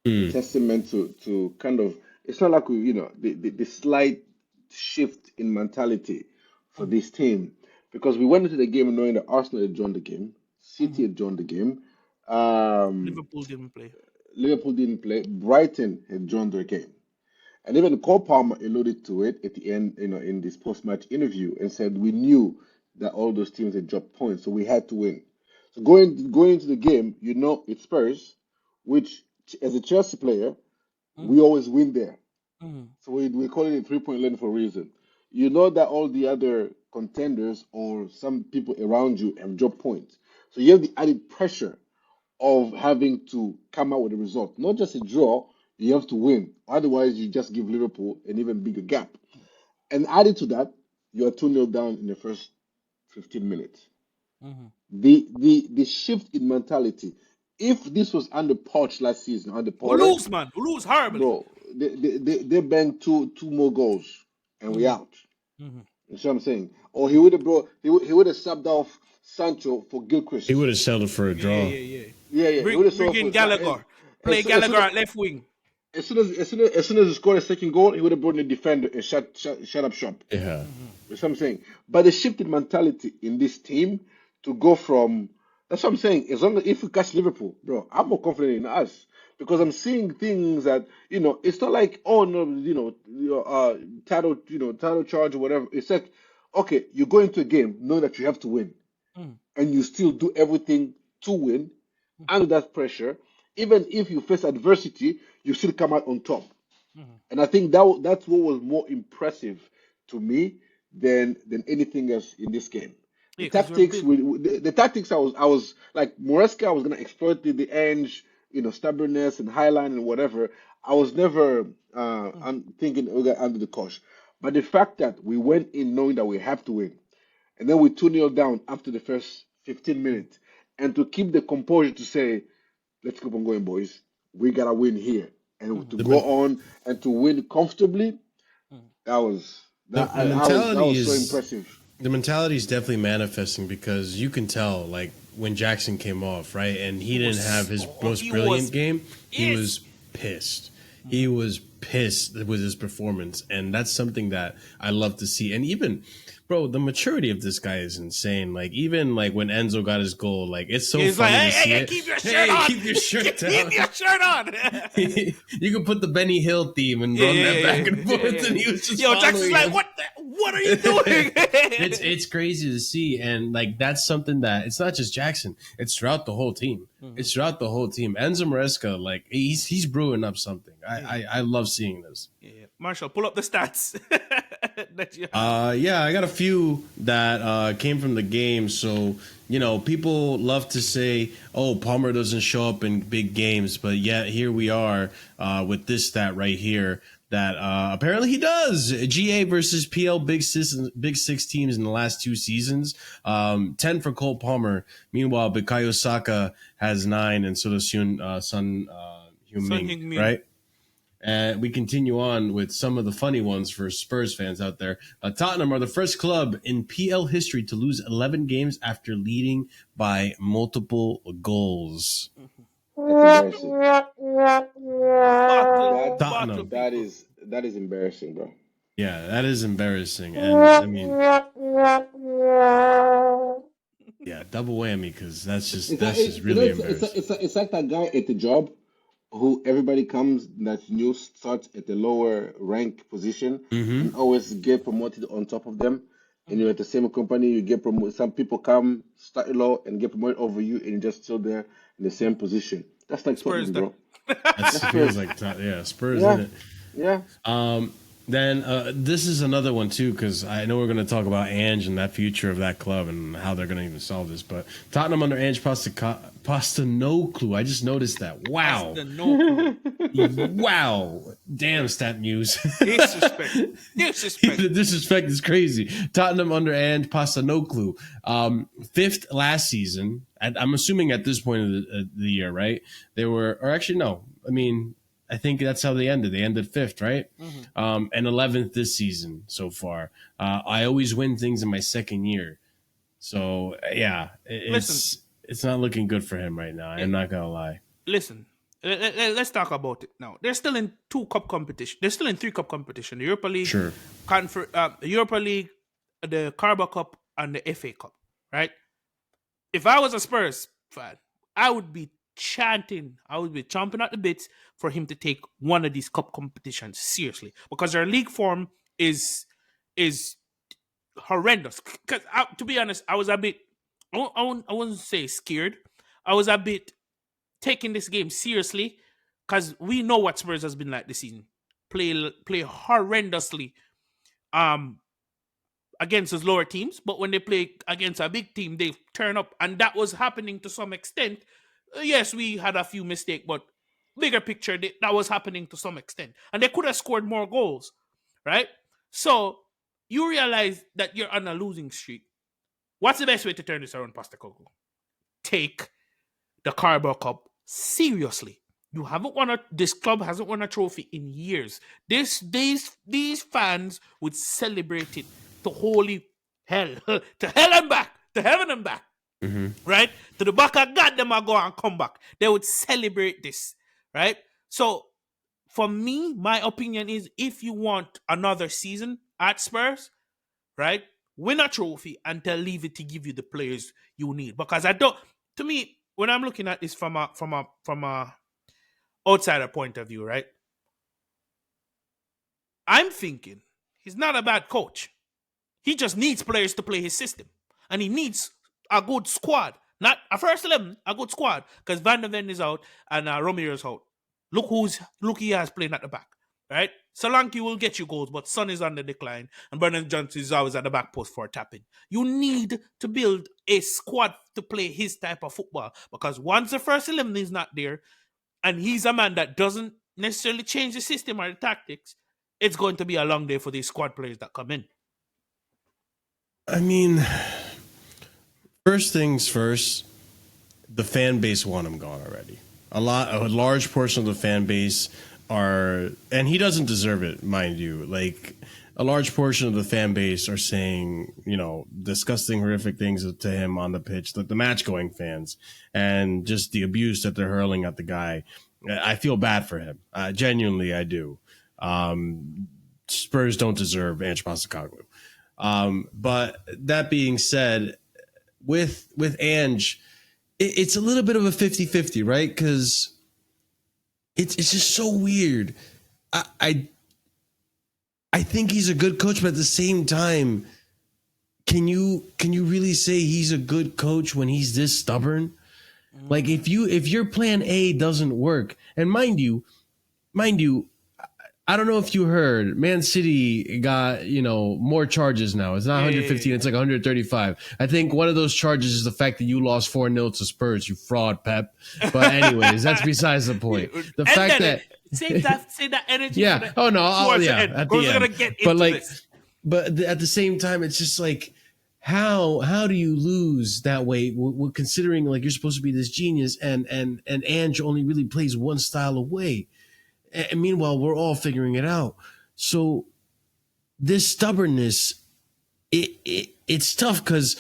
a testament to kind of. It's not like the slight shift in mentality for this team because we went into the game knowing that Arsenal had joined the game. City had joined the game. Liverpool didn't play. Brighton had joined their game. And even Cole Palmer alluded to it at the end, in this post-match interview and said we knew that all those teams had dropped points, so we had to win. So going into the game, it's Spurs, which as a Chelsea player, we always win there. So we call it a 3-point lane for a reason. You know that all the other contenders or some people around you have dropped points. So you have the added pressure of having to come out with a result. Not just a draw, you have to win. Otherwise, you just give Liverpool an even bigger gap. And added to that, you're 2-0 down in the first 15 minutes. The shift in mentality. If this was under Poch last season, under Poch, we lose horribly. No, they banged two more goals and we out. You see what I'm saying? Or he would have subbed off Sancho for Gilchrist. He would have settled for a draw. Yeah. Bring in Gallagher. Play Gallagher at left wing. As soon as he scored a second goal, he would have brought in the defender and shut up shop. Yeah. That's what I'm saying. But the shift in mentality in this team to go from, that's what I'm saying. As long as if we catch Liverpool, bro, I'm more confident in us because I'm seeing things that it's not like title charge or whatever. It's like, okay, you go into a game knowing that you have to win. and you still do everything to win under that pressure. Even if you face adversity, you still come out on top. And I think that's what was more impressive to me than anything else in this game. The Yeah, because we're tactics, built. the tactics, I was like Moresca. I was gonna exploit the edge, stubbornness and highline and whatever. I was never thinking we got under the cosh. But the fact that we went in knowing that we have to win, and then we 2-0 down after the first 15 minutes, and to keep the composure to say, let's keep on going, boys. We gotta win here, and to The go men- on and to win comfortably. That was that. the That mentality was so is impressive. the mentality is definitely manifesting because you can tell like when Jackson came off, right, and he didn't have his most He brilliant was game. He pissed. was pissed. He was pissed with his performance, and that's something that I love to see. And even, bro, the maturity of this guy is insane. Like even like when Enzo got his goal, like it's so He's funny like, to see hey, it. keep your shirt Hey, on. keep your shirt down. Keep your shirt on. You can put the Benny Hill theme and Yeah, run yeah, that yeah, back and yeah, forth, yeah. and he was just Yo, Jackson's following like, him. what are you doing? It's crazy to see, and like that's something that it's not just Jackson; it's throughout the whole team. It's throughout the whole team. Enzo Maresca, like he's brewing up something. I love seeing this. Yeah. Marshall, pull up the stats. that you Yeah, I got a few that came from the game. So people love to say, "Oh, Palmer doesn't show up in big games," but yet here we are with this stat right here. That apparently he does. GA versus PL Big Six teams in the last 2 seasons. 10 for Cole Palmer. Meanwhile, Bukayo Saka has 9, and so does Sun Heung-min, Heung-min. right? And we continue on with some of the funny ones for Spurs fans out there. Tottenham are the first club in PL history to lose 11 games after leading by multiple goals. That's embarrassing. bottle, Tottenham. bottle people. That is embarrassing, bro. Yeah, that is embarrassing. And I mean, yeah, double whammy because that's just really embarrassing. It's like that guy at the job who everybody comes that's new starts at the lower rank position and always get promoted on top of them. And you're at the same company, you get promoted. Some people come start low and get promoted over you, and you're just still there in the same position. That's like Spurs Tottenham, that. bro. That feels like Spurs Yeah, in it. yeah. Then this is another one too, because I know we're going to talk about Ange and that future of that club and how they're going to even solve this. But Tottenham under Ange Postecoglou, I just noticed that. Wow, The no clue. wow, damn, Stat Muse. Disrespect. Disrespect. The disrespect is crazy. Tottenham under Ange Postecoglou, 5th last season. I'm assuming at this point of the year, right? They were, or actually no. I mean, I think that's how they ended. They ended 5th, right? And 11th this season so far. I always win things in my second year. So, yeah, it's not looking good for him right now. I'm not going to lie. Listen, let's talk about it now. They're still in 2 cup competition. They're still in 3 cup competition. The Europa League, Sure. Europa League, the Carabao Cup, and the FA Cup, right? If I was a Spurs fan, I would be chanting, I would be chomping at the bits for him to take one of these cup competitions seriously, because their league form is horrendous. Because to be honest, I was a bit, I wouldn't say scared. I was a bit taking this game seriously because we know what Spurs has been like this season. Play horrendously against those lower teams, but when they play against a big team, they turn up, and that was happening to some extent. Yes, we had a few mistakes, but bigger picture, that was happening to some extent, and they could have scored more goals, right? So you realize that you're on a losing streak. What's the best way to turn this around, Postecoglou? Take the Carabao Cup seriously. This club hasn't won a trophy in years. These fans would celebrate it to holy hell, to hell and back, to heaven and back, right? To the back of God, them are go and come back. They would celebrate this, right? So for me, my opinion is, if you want another season at Spurs, right, win a trophy and leave it to give you the players you need. Because to me, when I'm looking at this from a outsider point of view, right, I'm thinking he's not a bad coach. He just needs players to play his system, and he needs a good squad, not a first 11, a good squad, because Van der Ven is out and Romero's out. Look he has playing at the back, right? Solanke will get you goals, but Son is on the decline, and Brennan Johnson is always at the back post for a tapping. You need to build a squad to play his type of football, because once the first 11 is not there, and he's a man that doesn't necessarily change the system or the tactics, it's going to be a long day for these squad players that come in. I mean, first things first, the fan base want him gone already. A large portion of the fan base are, and he doesn't deserve it, mind you. Like, a large portion of the fan base are saying, disgusting, horrific things to him on the pitch, the match going fans, and just the abuse that they're hurling at the guy. I feel bad for him. Genuinely, I do. Spurs don't deserve Ange Postecoglou. But that being said, with Ange, it's a little bit of a 50-50, right? Because it's just so weird. I think he's a good coach, but at the same time, can you really say he's a good coach when he's this stubborn? Like, if your plan A doesn't work, and mind you, I don't know if you heard, Man City got, more charges now. It's not 115, it's like 135. I think one of those charges is the fact that you lost 4-0 to Spurs, you fraud, Pep. But anyways, that's besides the point. The fact that save that energy. Yeah. For the, oh no. At the we're end. gonna get into But this. but at the same time, it's just like, how do you lose that way? Considering like you're supposed to be this genius, and Ange only really plays one style of way. And meanwhile, we're all figuring it out. So this stubbornness, it's tough, because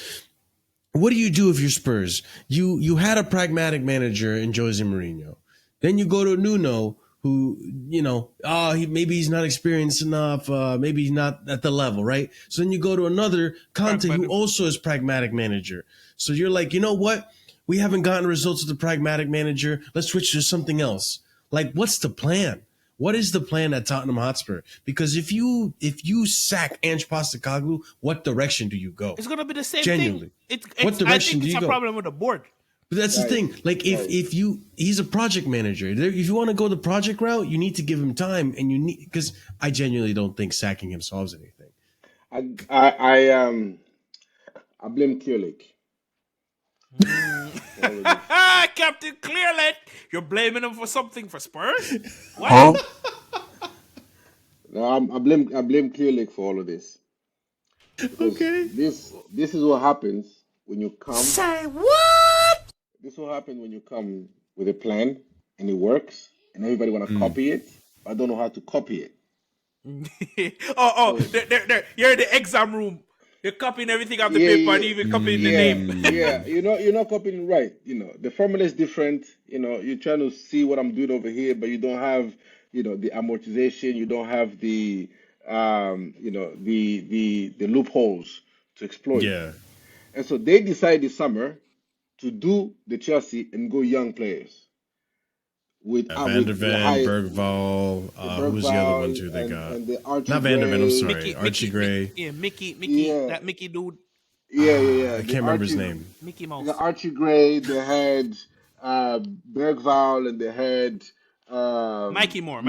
what do you do if you're Spurs? You had a pragmatic manager in Jose Mourinho. Then you go to Nuno, who, maybe he's not experienced enough. Maybe he's not at the level, right? So then you go to another Conte, who also is pragmatic manager. So you're like, you know what? We haven't gotten results with the pragmatic manager. Let's switch to something else. Like, what's the plan? What is the plan at Tottenham Hotspur? Because if you sack Ange Postecoglou, what direction do you go? It's gonna be the same Genuinely. thing. What direction do you go? It's a problem with the board. But that's the thing. Like, he's a project manager. If you want to go the project route, you need to give him time, and because I genuinely don't think sacking him solves anything. I blame Clearlake. Captain Clearlake, you're blaming him for something for Spurs? What? Huh? No, I blame Clearlake for all of this. Okay. This is what happens when you come. Say what? This is what happens when you come with a plan and it works, and everybody want to copy it, but I don't know how to copy it. You're in the exam room. You're copying everything off the paper and even copying the name. Yeah, you're not copying it right. The formula is different. You're trying to see what I'm doing over here, but you don't have, the amortization. You don't have the, the loopholes to exploit. Yeah. And so they decided this summer to do the Chelsea and go young players. With Van der Ven, Bergval, who's the other one too they got? And the Archie Not Van der Ven, I'm Gray. sorry. Archie Gray. Mickey, Yeah. that Mickey dude. Yeah. I can't remember his name. Mickey Mouse. The Archie Gray, they had Bergval, and they had Mikey Moore,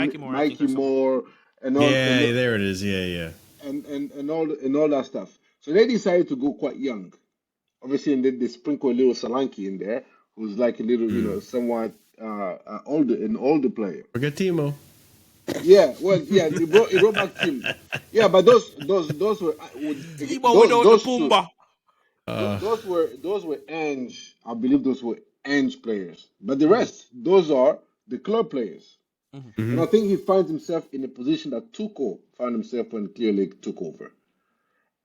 and all. Yeah, there it is. Yeah. And all that stuff. So they decided to go quite young. Obviously, and they sprinkle a little Solanke in there, who's like a little, somewhat older player. Forget Timo. Yeah, well, yeah, he brought back Tim. Yeah, but those were Timo without the Pumba. Those were Ange. I believe those were Ange players. But the rest, those are the club players. Mm-hmm. And I think he finds himself in a position that Tuchel found himself when Clearlake took over.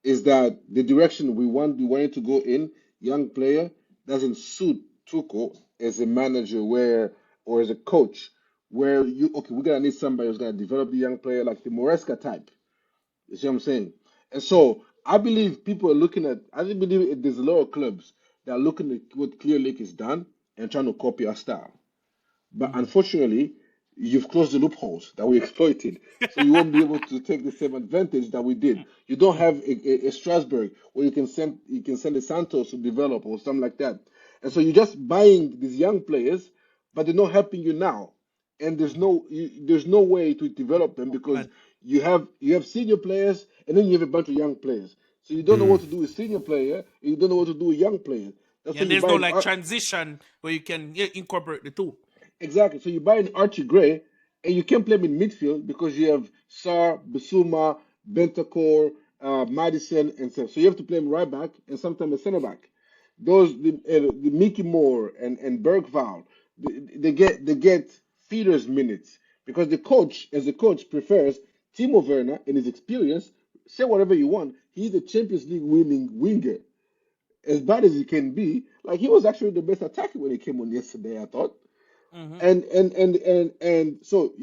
Is that the direction we wanted to go in? Young player doesn't suit Tuchel as a manager or as a coach where we're gonna need somebody who's gonna develop the young player like the Moresca type. You see what I'm saying? And so I believe I believe there's a lot of clubs that are looking at what Clear Lake has done and trying to copy our style. But unfortunately, you've closed the loopholes that we exploited. So you won't be able to take the same advantage that we did. You don't have a Strasbourg where you can send a Santos to develop or something like that. And so you're just buying these young players, but they're not helping you now. And there's no way to develop them because Man. you have senior players and then you have a bunch of young players. So you don't know what to do with senior player, and you don't know what to do with young players. That's Yeah, why and you there's buy no an like transition where you can incorporate the two. exactly. So you buy an Archie Gray, and you can't play him in midfield because you have Sar, Basuma, Bentancur, Madison, and so you have to play him right back and sometimes a center back. The Mickey Moore and Bergval, they get feeders minutes because as the coach prefers Timo Werner and his experience. Say whatever you want. He's the Champions League winning winger, as bad as he can be. Like he was actually the best attacker when he came on yesterday, I thought. Hmm. And so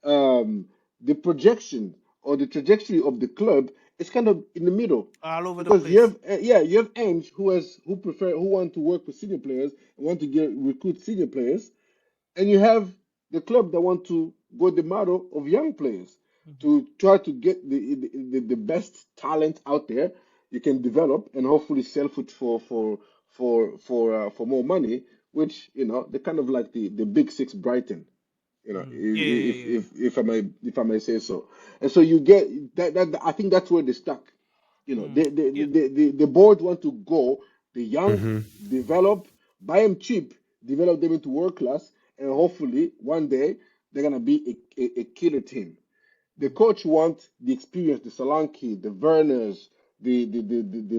the projection or the trajectory of the club is kind of in the middle All over the because you place. have you have Ange who want to work with senior players and want to recruit senior players, and you have the club that want to go the model of young players to try to get the best talent out there you can develop and hopefully sell for more money, which they're kind of like the big six Brighton, Yeah, if yeah, if if I may say so. And so you get that I think that's where they stuck. yeah. The board want to go the young, Mm-hmm. develop, buy them cheap, develop them into world class, and hopefully one day they're gonna be a killer team. The coach wants the experience, the Solanke, the Werners, the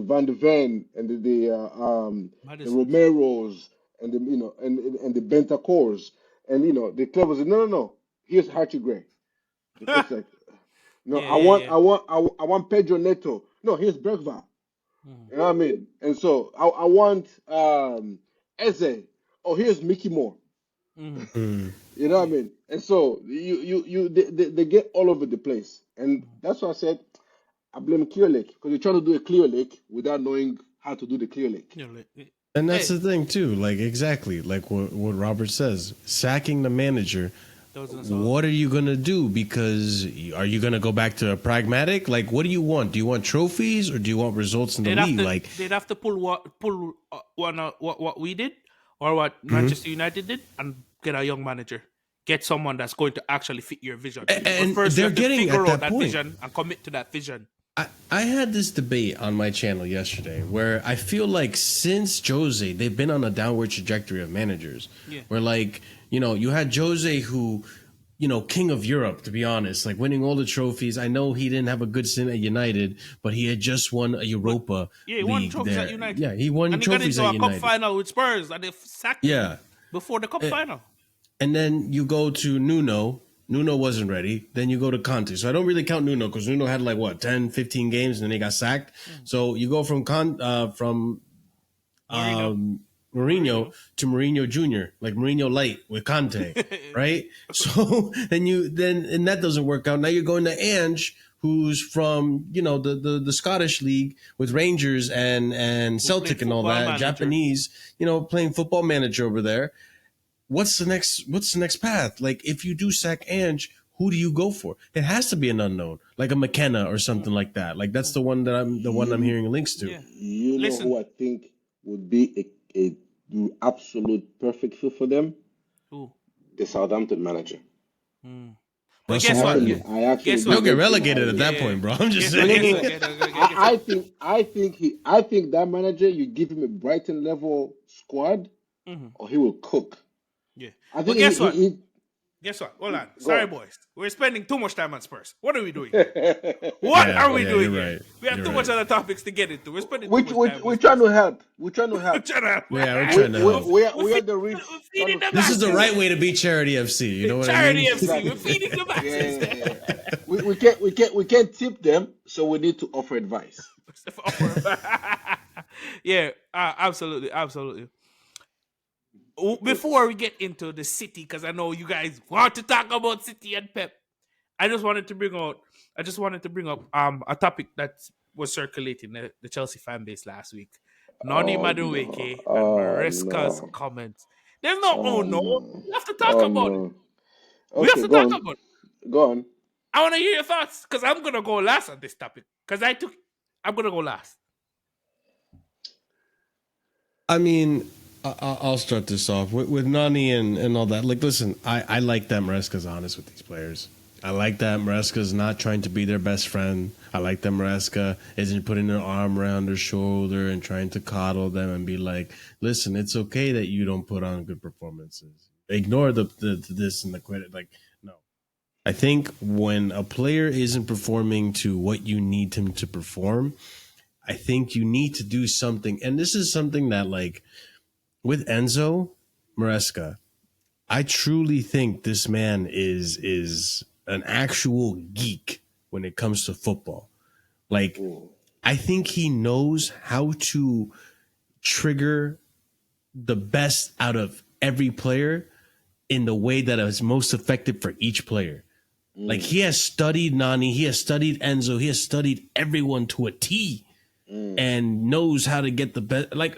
Van de Ven, and the Madison's. Romeros, and the Bentacors, and the club was like, no, no, no. Here's Archie Gray. The coach like, no, Yeah, I yeah, want yeah. I want I want Pedro Neto. No, here's Bergvall. You know what I mean? And so I want Eze. Oh, here's Mickey Moore. Mm-hmm. You know what I Yeah. mean? And so they get all over the place, and that's why I said I blame Clear Lake because they're trying to do a Clear Lake without knowing how to do the Clear Lake. You know, like, And that's hey, the thing too. Like exactly, like what Robert says, sacking the manager. doesn't solve. What are you gonna do? Because are you gonna go back to a pragmatic? Like, what do you want? Do you want trophies or do you want results in the league? Like, They'd have to pull one what we did or what mhm. Manchester United did and get a young manager. Get someone that's going to actually fit your vision. But And first, you they're have to getting figure at out that that point. vision and commit to that vision. I had this debate on my channel yesterday where I feel like since Jose, they've been on a downward trajectory of managers. Yeah. Where, like, you had Jose who, king of Europe, to be honest, like winning all the trophies. I know he didn't have a good stint at United, but he had just won a But Europa yeah, he won League trophies at there. United. Yeah, he won And he got trophies into at a cup United. final with Spurs and they sacked him Yeah. before the cup final. And then you go to Nuno. Nuno wasn't ready. Then you go to Conte. So I don't really count Nuno because Nuno had like what 10, 15 games and then he got sacked. So you go from Mourinho. Mourinho Mourinho. to Mourinho Jr., like Mourinho Light with Conte, right? So then and that doesn't work out. Now you're going to Ange, who's from the Scottish league with Rangers and Who played Celtic and all football that, manager. Japanese, playing football manager over there. What's the next path? Like if you do sack Ange, who do you go for? It has to be an unknown, like a McKenna or something like that. Like that's the one I'm You hearing links to. Yeah. you know Listen. who I think would be a absolute perfect fit for them? Ooh. The Southampton manager. Mm. But Russell guess what? Martin. I actually Guess do He'll what? get rate him relegated at highly. Yeah, that yeah. point, bro. I'm just Guess what? No, no, Guess saying. what? no. Guess what? I think that manager, you give him a Brighton level squad, Mm-hmm. or he will cook. Yeah. I But think guess what? he Guess what? Hold on. Sorry, go boys. We're spending too much time on Spurs. What are we doing here? on. What Yeah, are we yeah, doing you're here? right. We have You're too much right. other topics to get into. We're spending too Which much which time we're with trying Spurs. to help. We're trying to We're help. trying to, Yeah, we're We trying to we help. we are, we're we are feeding, the we're rich trying feeding to the feed This the is the masses. right poor. way to be charity FC. You know what I Charity mean? FC. We're Exactly. feeding the masses. Yeah. We can't tip them, so we need to offer advice. Yeah, absolutely, absolutely. Before we get into the City, because I know you guys want to talk about City and Pep, I just wanted to bring out. I just wanted to bring up a topic that was circulating the Chelsea fan base last week. Noni Oh no. Madueke and Oh Maresca's no. comments. There's no oh Oh no. no. We have to talk Oh about it. no. We have Okay, to go talk on. about it. Go on. I want to hear your thoughts because I'm gonna go last on this topic because I'm gonna go last. I mean, I'll start this off with Nani and all that. Like, listen, I like that Maresca's honest with these players. I like that Maresca's not trying to be their best friend. I like that Maresca isn't putting their arm around their shoulder and trying to coddle them and be like, listen, it's okay that you don't put on good performances. Ignore the this and the credit. Like, no. I think when a player isn't performing to what you need him to perform, I think you need to do something. And this is something that, like, with Enzo Maresca, I truly think this man is an actual geek when it comes to football. Like, Mm, I think he knows how to trigger the best out of every player in the way that is most effective for each player. Like, mm, he has studied Nani, he has studied Enzo, he has studied everyone to a T mm. and knows how to get the best. Like,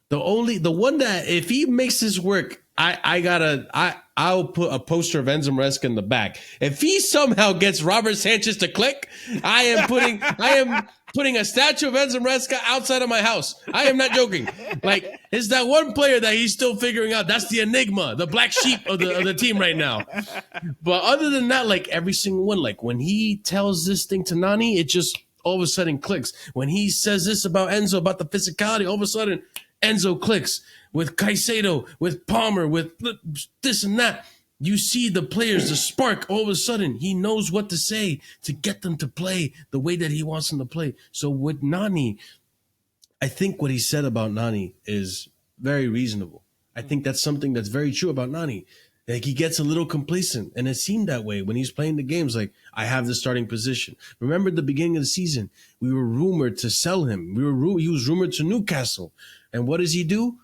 the one that if he makes this work, I'll put a poster of Enzo Maresca in the back. If he somehow gets Robert Sanchez to click, I am putting a statue of Enzo Maresca outside of my house. I am not joking. Like, it's that one player that he's still figuring out. That's the enigma, the black sheep of the team right now. But other than that, like, every single one, like when he tells this thing to Nani, it just all of a sudden clicks. When he says this about Enzo, about the physicality, all of a sudden Enzo clicks. With Caicedo, with Palmer, with this and that. You see the players, the spark, all of a sudden, he knows what to say to get them to play the way that he wants them to play. So with Nani, I think what he said about Nani is very reasonable. I think that's something that's very true about Nani. Like, he gets a little complacent, and it seemed that way when he's playing the games. Like, I have the starting position. Remember at the beginning of the season, we were rumored to sell him. He was rumored to Newcastle, and what does he do?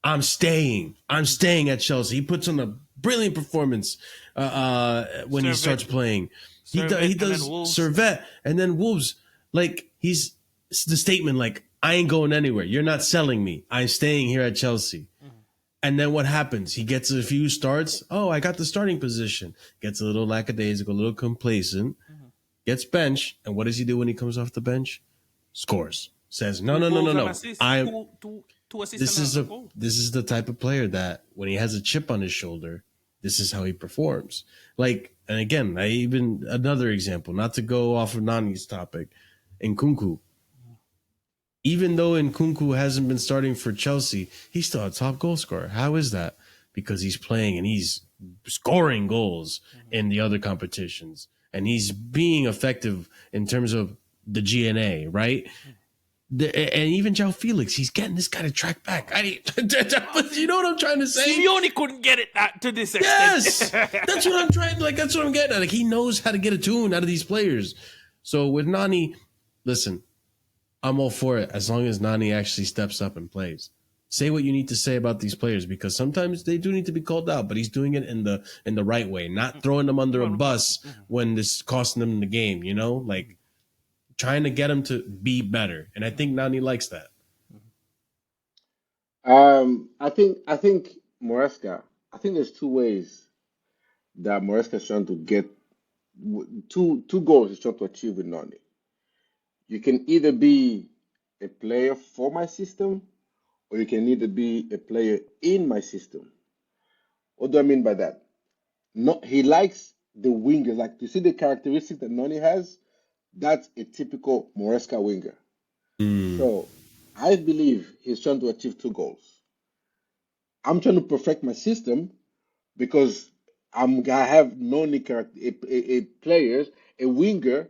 I'm staying. I'm staying at Chelsea. He puts on a brilliant performance when he starts playing. He does Servette and then Wolves. Like, he's the statement like, I ain't going anywhere. You're not selling me. I'm staying here at Chelsea. And then what happens? He gets a few starts. Oh, I got the starting position. Gets a little lackadaisical, a little complacent. Gets benched. And what does he do when he comes off the bench? Scores. Says, no, no, no, no, no. Two This assists is and a goal. this is the type of player that when he has a chip on his shoulder, this is how he performs. Like, and again, another example, not to go off of Nani's topic, Nkunku. Even though Nkunku hasn't been starting for Chelsea, he's still a top goal scorer. How is that? Because he's playing and he's scoring goals in the other competitions, and he's being effective in terms of the GNA, right? And even João Felix, he's getting this guy to track back. You know what I'm trying to say? Simeone couldn't get it to this extent. Yes, that's what I'm trying. Like, that's what I'm getting at. Like, he knows how to get a tune out of these players. So with Nani, listen, I'm all for it as long as Nani actually steps up and plays. Say what you need to say about these players, because sometimes they do need to be called out, but he's doing it in the right way, not throwing them under a bus when this costing them the game. You know, like, trying to get him to be better. And I think Nani likes that. I think Moresca. I think there's two ways that Moresca is trying to get two goals he's trying to achieve with Nani. You can either be a player for my system, or you can either be a player in my system. What do I mean by that? No, he likes the wingers. Like, you see the characteristic that Nani has. That's a typical Moresca winger. Mm. So I believe he's trying to achieve two goals. I'm trying to perfect my system because I have Nani character a players, a winger,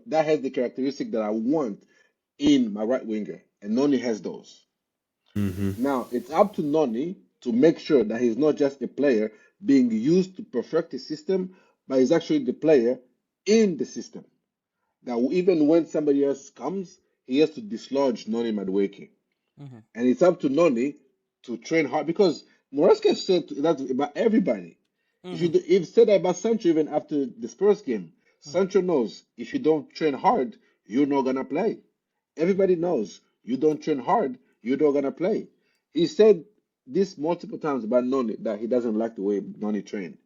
that has the characteristic that I want in my right winger, and Noni has those. Mm-hmm. Now it's up to Noni to make sure that he's not just a player being used to perfect the system, but he's actually the player in the system. Now, even when somebody else comes, he has to dislodge Noni Madueke. And it's up to Noni to train hard because Moresca said that about everybody. If said that about Sancho even after the Spurs game, Sancho knows if you don't train hard, you're not gonna play. Everybody knows you don't train hard, you're not gonna play. He said this multiple times about Noni that he doesn't like the way Noni trained.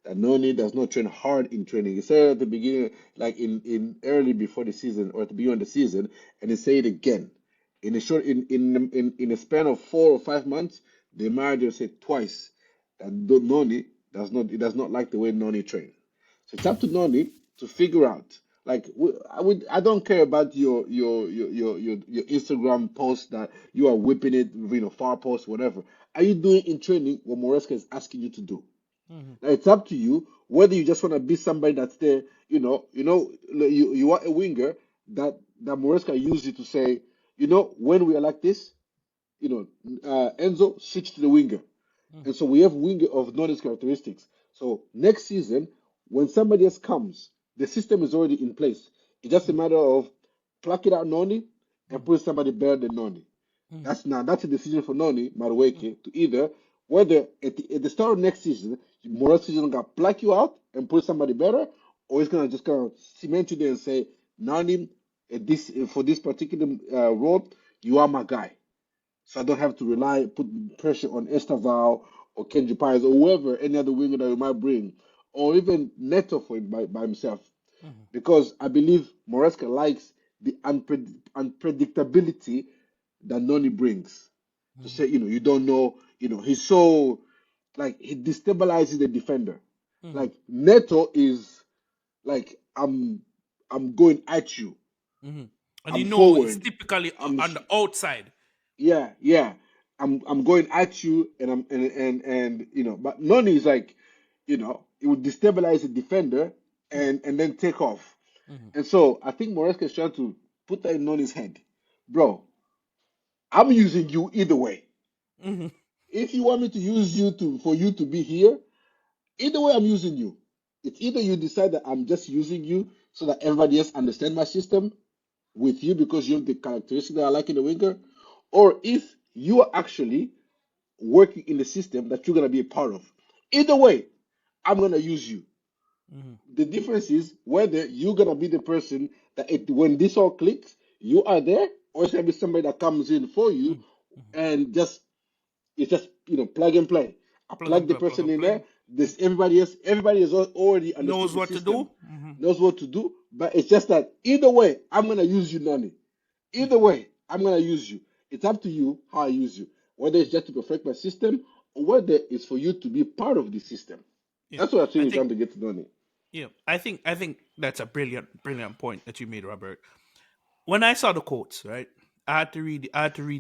That Noni does not train hard in training. He said at the beginning, like in early before the season or at the beginning of the season, and he said it again. In a short in a span of 4 or 5 months, the manager said twice that Noni does not like the way Noni trains. So it's up to Noni to figure out. Like I don't care about your Instagram post that you are whipping it, far post, whatever. Are you doing in training what Moresca is asking you to do? Mm-hmm. Now it's up to you whether you just want to be somebody that's there. You are a winger that Moresca used you to say, when we are like this, Enzo switch to the winger. Mm-hmm. And so we have winger of Noni's characteristics. So next season, when somebody else comes, the system is already in place. It's just a matter of plucking out Noni and putting somebody better than Noni. Mm-hmm. That's a decision for Noni Madueke to either whether at the start of next season, Morales season gonna pluck you out and put somebody better, or he's gonna just kind of cement you there and say, Noni, for this particular role, you are my guy. So I don't have to put pressure on Estaval or Kenji Pires or whoever, any other winger that you might bring, or even Neto by himself. Mm-hmm. Because I believe Moresca likes the unpredictability that Noni brings. To say, you don't know, he's so, like, he destabilizes the defender. Mm-hmm. Like, Neto is, like, I'm going at you. Mm-hmm. And I'm it's forward. typically I'm on the outside. Yeah. I'm going at you, and but Noni is like, it would destabilize the defender Mm-hmm. and then take off. Mm-hmm. And so I think Moresca is trying to put that in Noni's head, bro. I'm using you either way. Mm-hmm. If you want me to use you for you to be here, either way I'm using you. It's either you decide that I'm just using you so that everybody else understand my system with you because you have the characteristics that I like in the winger, or if you are actually working in the system that you're gonna be a part of. Either way, I'm gonna use you. Mm-hmm. The difference is whether you're gonna be the person that when this all clicks, you are there, or it's gonna be somebody that comes in for you Mm-hmm. and it's just plug and play. I Plug and plug the play, plug person and in play. there. This everybody has already understood Knows the what to do. system, Mm-hmm. knows what to do. But it's just that either way, I'm gonna use you, Nani. Either way, I'm gonna use you. It's up to you how I use you. Whether it's just to perfect my system or whether it's for you to be part of the system. Yeah. That's what I think I we're think trying to get to Nani. yeah. I think that's a brilliant point that you made, Robert. When I saw the quotes, right, I had to read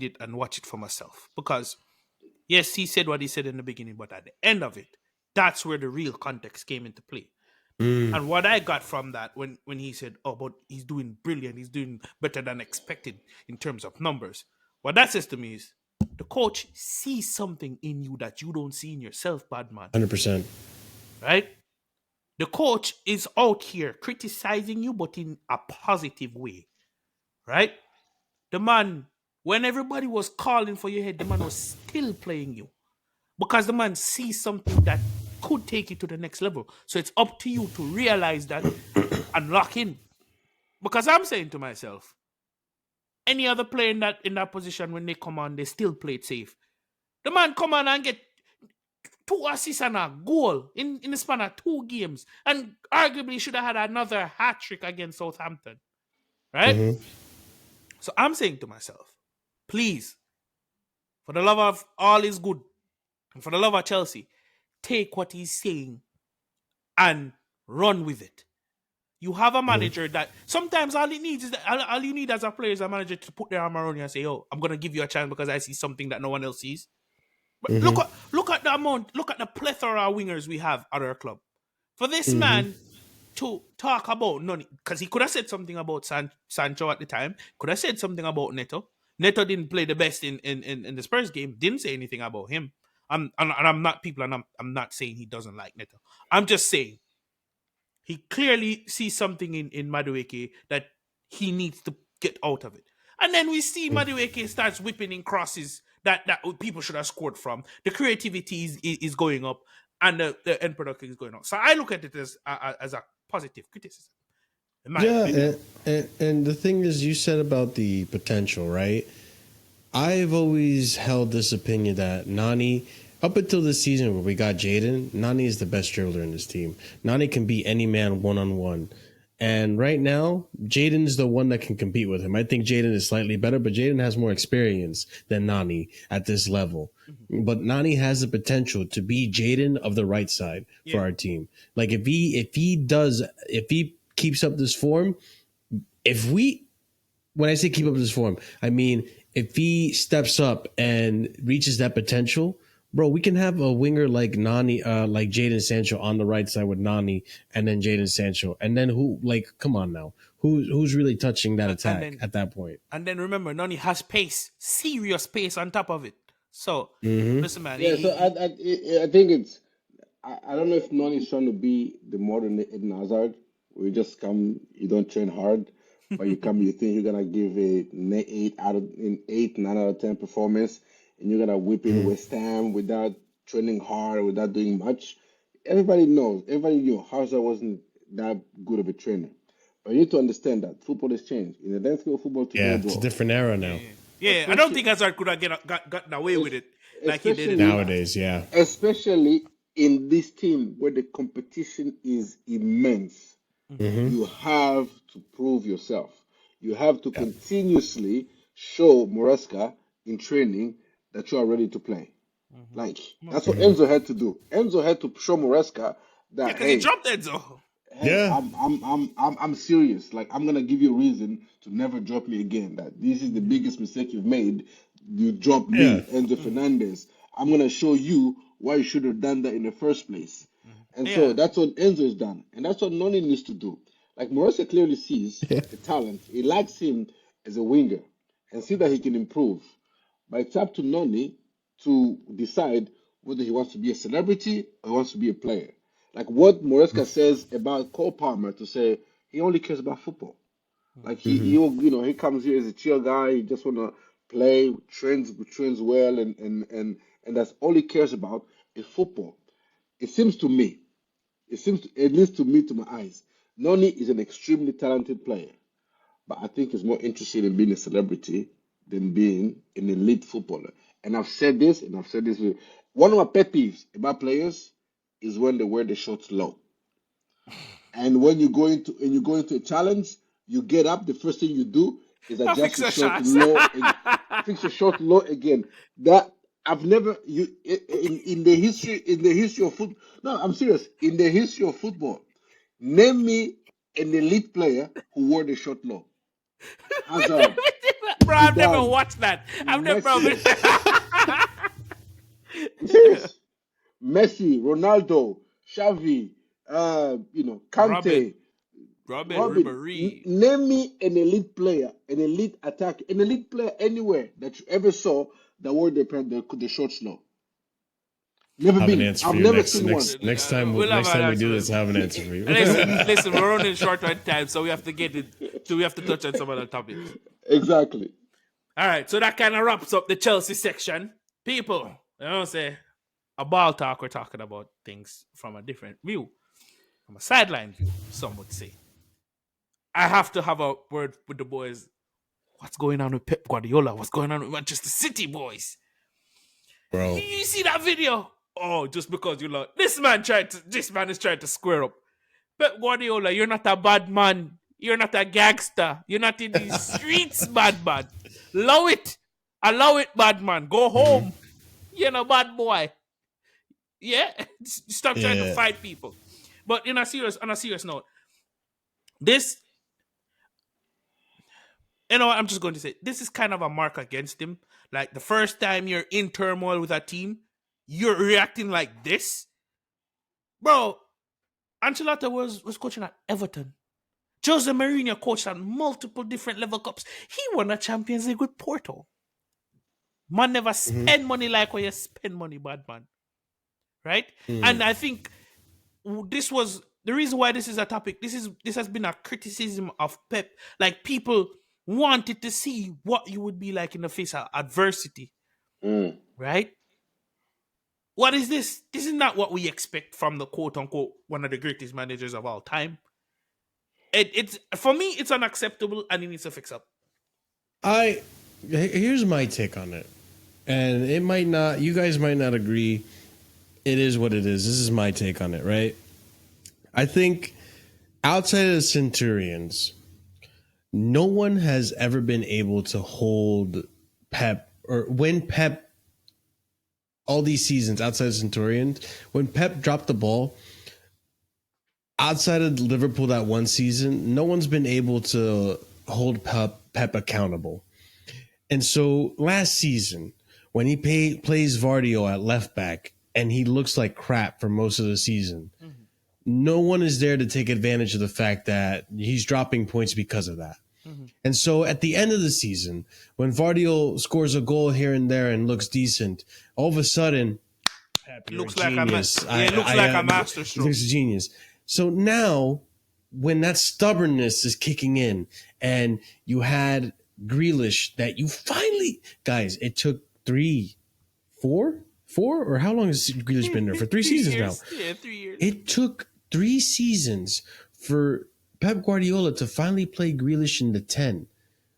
it and watch it for myself. Because yes, he said what he said in the beginning, but at the end of it, that's where the real context came into play. Mm. And what I got from that when he said, "Oh, but he's doing brilliant, he's doing better than expected in terms of numbers," what that says to me is the coach sees something in you that you don't see in yourself, bad man. 100%. Right? The coach is out here criticizing you, but in a positive way. Right? The man, when everybody was calling for your head, the man was still playing you because the man sees something that could take you to the next level. So it's up to you to realize that and lock in. Because I'm saying to myself, any other player in that position when they come on, they still play it safe. The man come on and get 2 assists and a goal in the span of 2 games, and arguably should have had another hat trick against Southampton. Right? Mm-hmm. So I'm saying to myself, please, for the love of all is good, and for the love of Chelsea, take what he's saying and run with it. You have a Mm-hmm. manager that sometimes all it needs is all you need as a player is a manager to put their arm around you and say, "Oh, I'm gonna give you a chance because I see something that no one else sees." But Mm-hmm. look at the amount, look at the plethora of wingers we have at our club. For this Mm-hmm. man to talk about none, because he could have said something about Sancho at the time, could have said something about Neto. Neto didn't play the best in the Spurs game. Didn't say anything about him. I'm not people, and I'm not saying he doesn't like Neto. I'm just saying he clearly sees something in Madueke that he needs to get out of it. And then we see Madueke starts whipping in crosses that people should have scored from. The creativity is going up, and the end product is going up. So I look at it as a positive criticism, in my Yeah, opinion. and the thing is, you said about the potential, right? I've always held this opinion that Nani, up until this season where we got Jaden, Nani is the best dribbler in this team. Nani can beat any man one on one. And right now, Jaden is the one that can compete with him. I think Jaden is slightly better, but Jaden has more experience than Nani at this level. But Nani has the potential to be Jaden of the right side for our team. Like if he keeps up this form, when I say keep up this form, I mean if he steps up and reaches that potential, bro, we can have a winger like Nani, like Jaden Sancho on the right side with Nani, and then Jaden Sancho, and then who? Like, come on now, who's really touching that attack at that point? And then remember, Nani has pace, serious pace on top of it. So listen, man. Yeah, so I think it's I don't know if Noni's trying to be the modern Eden Hazard, where you just come, you don't train hard, but you come, you think you're gonna give an 8, 9 out of 10 performance, and you're gonna whip in West Ham without training hard, without doing much. Everybody knew Hazard wasn't that good of a trainer. But you need to understand that football has changed. In the landscape of football today, Yeah, it's a different era now. Yeah, I don't think Hazard could have gotten away with it like he did Nowadays, yeah. Especially in this team where the competition is immense. You have to prove yourself. You have to continuously show Moresca in training that you are ready to play. Like that's what Enzo had to do. Enzo had to show Moresca that because he dropped Enzo. hey, I'm serious. Like I'm gonna give you a reason to never drop me again. That this is the biggest mistake you've made. You dropped me, Enzo Fernandez. I'm gonna show you why you should have done that in the first place. And so that's what Enzo has done, and that's what Noni needs to do. Like Moressa clearly sees the talent. He likes him as a winger, and see that he can improve. But it's up to Noni to decide whether he wants to be a celebrity or he wants to be a player. Like what Moresca says about Cole Palmer, to say he only cares about football. Like he comes here as a chill guy. He just wanna play, trains well, and that's all he cares about is football. It seems to me, at least to me, to my eyes, Noni is an extremely talented player, but I think he's more interested in being a celebrity than being an elite footballer. And I've said this, and I've said this. One of my pet peeves about players is when they wear the shorts low. And when you go into a challenge, you get up. The first thing you do is adjust your short low, fix your short low again. That I've never in the history of football. No, I'm serious. In the history of football, name me an elite player who wore the short low. Hazard, Bro, I've never Zidane, watched that. I've never. Messi. I'm serious. Messi, Ronaldo, Xavi, Kante, Robin Robin. Ribéry. Name me an elite player, an elite attacker, an elite player anywhere that you ever saw that wore the short slow. Never I have an been. answer I've for you never next seen one. next time. We'll have Next an time we answer do for this, I have an answer for you. Listen, we're running short on time, so we have to we have to touch on some other topics. Exactly. All right, so that kind of wraps up the Chelsea section. People, say a ball talk, we're talking about things from a different view, from a sideline view, some would say. I have to have a word with the boys. What's going on with Pep Guardiola? What's going on with Manchester City, boys? Bro, You see that video? Oh, just because you like this man is trying to square up. Pep Guardiola, you're not a bad man. You're not a gangster. You're not in these streets, bad man. Allow it, bad man. Go home. You're no bad boy. Yeah, stop trying to fight people. But on a serious note, this, I'm just going to say this is kind of a mark against him. Like the first time you're in turmoil with a team, you're reacting like this, bro. Ancelotti was coaching at Everton. Jose Mourinho coached at multiple different level cups. He won a Champions League with Porto. Man never spend money like when you spend money, bad man. Right? And I think this was the reason why this is a topic. This has been a criticism of Pep. Like people wanted to see what you would be like in the face of adversity. Right? What is this? This is not what we expect from the quote unquote one of the greatest managers of all time. It's for me, it's unacceptable and it needs to fix up. I Here's my take on it, and it might not. You guys might not agree. It is what it is. This is my take on it, right? I think outside of the Centurions, no one has ever been able to hold Pep or when Pep all these seasons outside of Centurions, when Pep dropped the ball, outside of Liverpool that one season, no one's been able to hold Pep accountable. And so last season, when he plays Vardio at left back and he looks like crap for most of the season, no one is there to take advantage of the fact that he's dropping points because of that. And so at the end of the season, when Vardio scores a goal here and there and looks decent, all of a sudden, Pep, you're Looks a like genius. it looks like a masterstroke. He's a genius. So now, when that stubbornness is kicking in, and you had Grealish, that you finally, guys, it took four, or how long has Grealish been there? For 3 seasons now. Yeah, 3 years. It took 3 seasons for Pep Guardiola to finally play Grealish in the 10,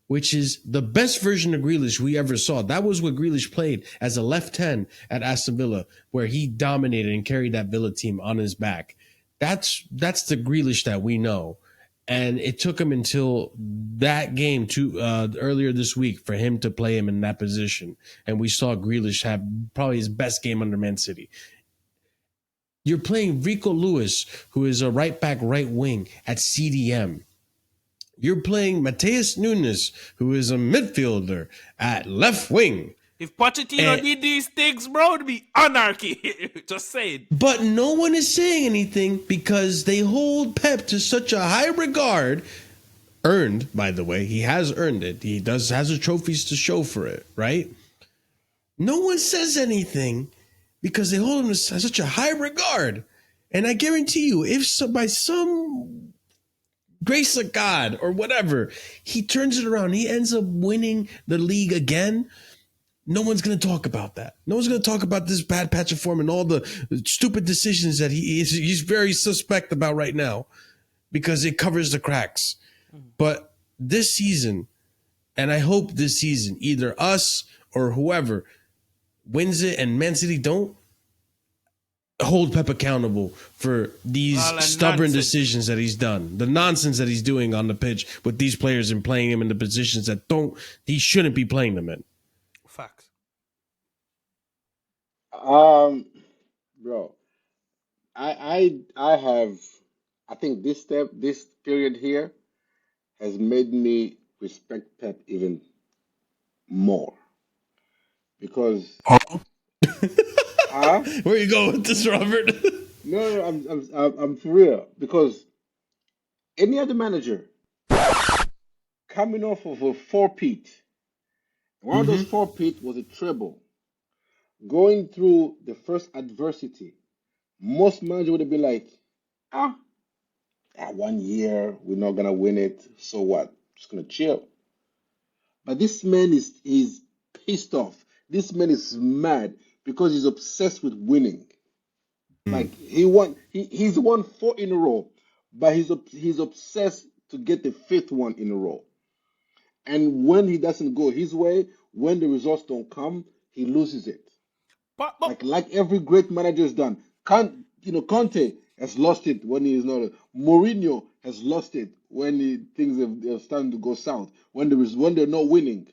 which is the best version of Grealish we ever saw. That was what Grealish played as a left 10 at Aston Villa, where he dominated and carried that Villa team on his back. That's the Grealish that we know. And it took him until that game earlier this week for him to play him in that position. And we saw Grealish have probably his best game under Man City. You're playing Rico Lewis, who is a right back, right wing at CDM. You're playing Mateus Nunes, who is a midfielder at left wing. If Pochettino did these things, bro, it'd be anarchy. Just saying. But no one is saying anything because they hold Pep to such a high regard. Earned, by the way. He has earned it. He has the trophies to show for it, right? No one says anything because they hold him to such a high regard. And I guarantee you, if by some grace of God or whatever, he turns it around, he ends up winning the league again, no one's going to talk about that. No one's going to talk about this bad patch of form and all the stupid decisions that he's very suspect about right now because it covers the cracks. But this season, and I hope this season, either us or whoever wins it and Man City don't, hold Pep accountable for these stubborn decisions that he's done, the nonsense that he's doing on the pitch with these players and playing him in the positions that he shouldn't be playing them in. Facts. Bro, I think this period here has made me respect Pep even more because, Where you going with this, Robert? no, I'm for real because any other manager coming off of a four-peat, one of those four-peat was a treble, going through the first adversity, most managers would have been like, ah, 1 year, we're not gonna win it, so what? Just gonna chill. But this man is pissed off. This man is mad because he's obsessed with winning. Like he's won 4 in a row, but he's obsessed to get the 5th one in a row. And when he doesn't go his way, when the results don't come, he loses it. But Like every great manager has done. Conte has lost it when he is not. Mourinho has lost it when things have starting to go south. When they're not winning,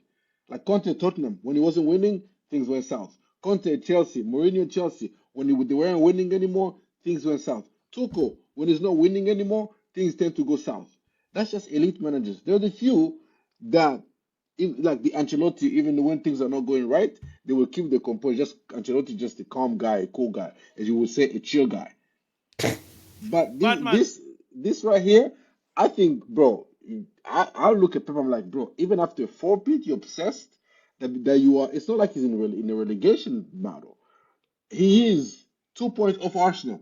like Conte at Tottenham, when he wasn't winning, things went south. Conte at Chelsea, Mourinho at Chelsea, when they weren't winning anymore, things went south. Tuchel, when he's not winning anymore, things tend to go south. That's just elite managers. There are the few that, like the Ancelotti, even when things are not going right, they will keep the composure. Just Ancelotti, just a calm guy, a cool guy, as you would say, a chill guy. But Batman, this right here, I think, bro, I look at people, I'm like, bro, even after a four-peat, you're obsessed that you are. It's not like he's in a relegation battle. He is 2 points off Arsenal,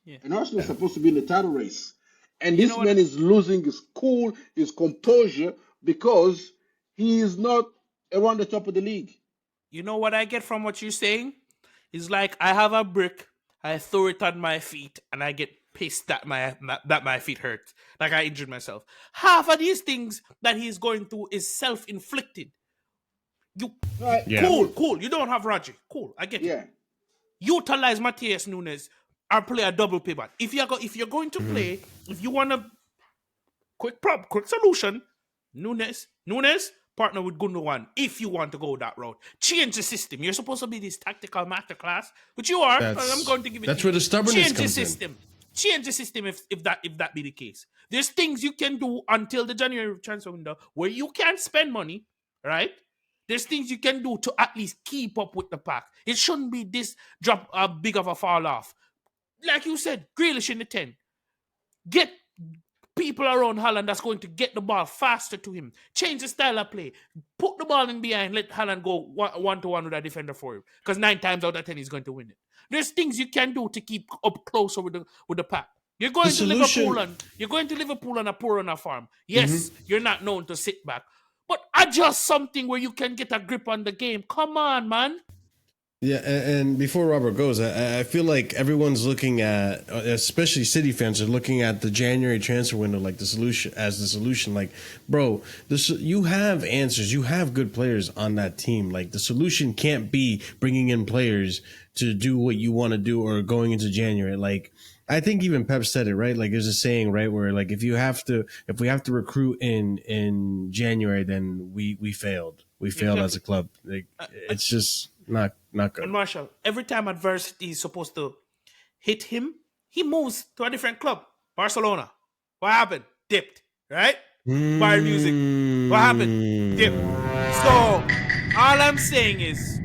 yeah. and Arsenal is supposed to be in the title race. And You know this what? man is losing his cool, his composure because he is not around the top of the league. You know what I get from what you're saying? It's like I have a brick, I throw it on my feet, and I get pissed that my feet hurt, like I injured myself. Half of these things that he's going through is self-inflicted. You, Right. I Yeah. cool, mean, cool. You don't have Rodri. Cool, I get it. yeah. Utilize Matthias Nunes or play a double pivot. If you're going to Mhm. play, if you want a quick solution, Nunes, partner with Gundogan. If you want to go that route, change the system. You're supposed to be this tactical masterclass, which you are. And I'm That's going to give it to that's where you. the stubbornness Change the comes in. system. Change the system if that be the case. There's things you can do until the January transfer window where you can spend money, right? There's things you can do to at least keep up with the pack. It shouldn't be this drop big of a fall off. Like you said, Grealish in the 10. Get people around Holland that's going to get the ball faster to him. Change the style of play. Put the ball in behind. Let Holland go one to one with a defender for him. Because 9 times out of 10 he's going to win it. There's things you can do to keep up closer with the pack. You're The going to Liverpool solution. and you're going to Liverpool on a poor on a farm. Mhm. Yes, you're not known to sit back, but adjust something where you can get a grip on the game. Come on, man. Yeah, and before Robert goes, I feel like everyone's looking at, especially City fans, are looking at the January transfer window like the solution as the solution. Like, bro, you have answers, you have good players on that team. Like, the solution can't be bringing in players to do what you want to do or going into January. Like, I think even Pep said it right. Like, there's a saying right where like if we have to recruit in January, then we failed. We failed as Exactly. a club. Like, And, it's just not and good. Marshall, every time adversity is supposed to hit him, he moves to a different club. Barcelona. What happened? Dipped, right? Bayern Music. What happened? Dipped. So all I'm saying is,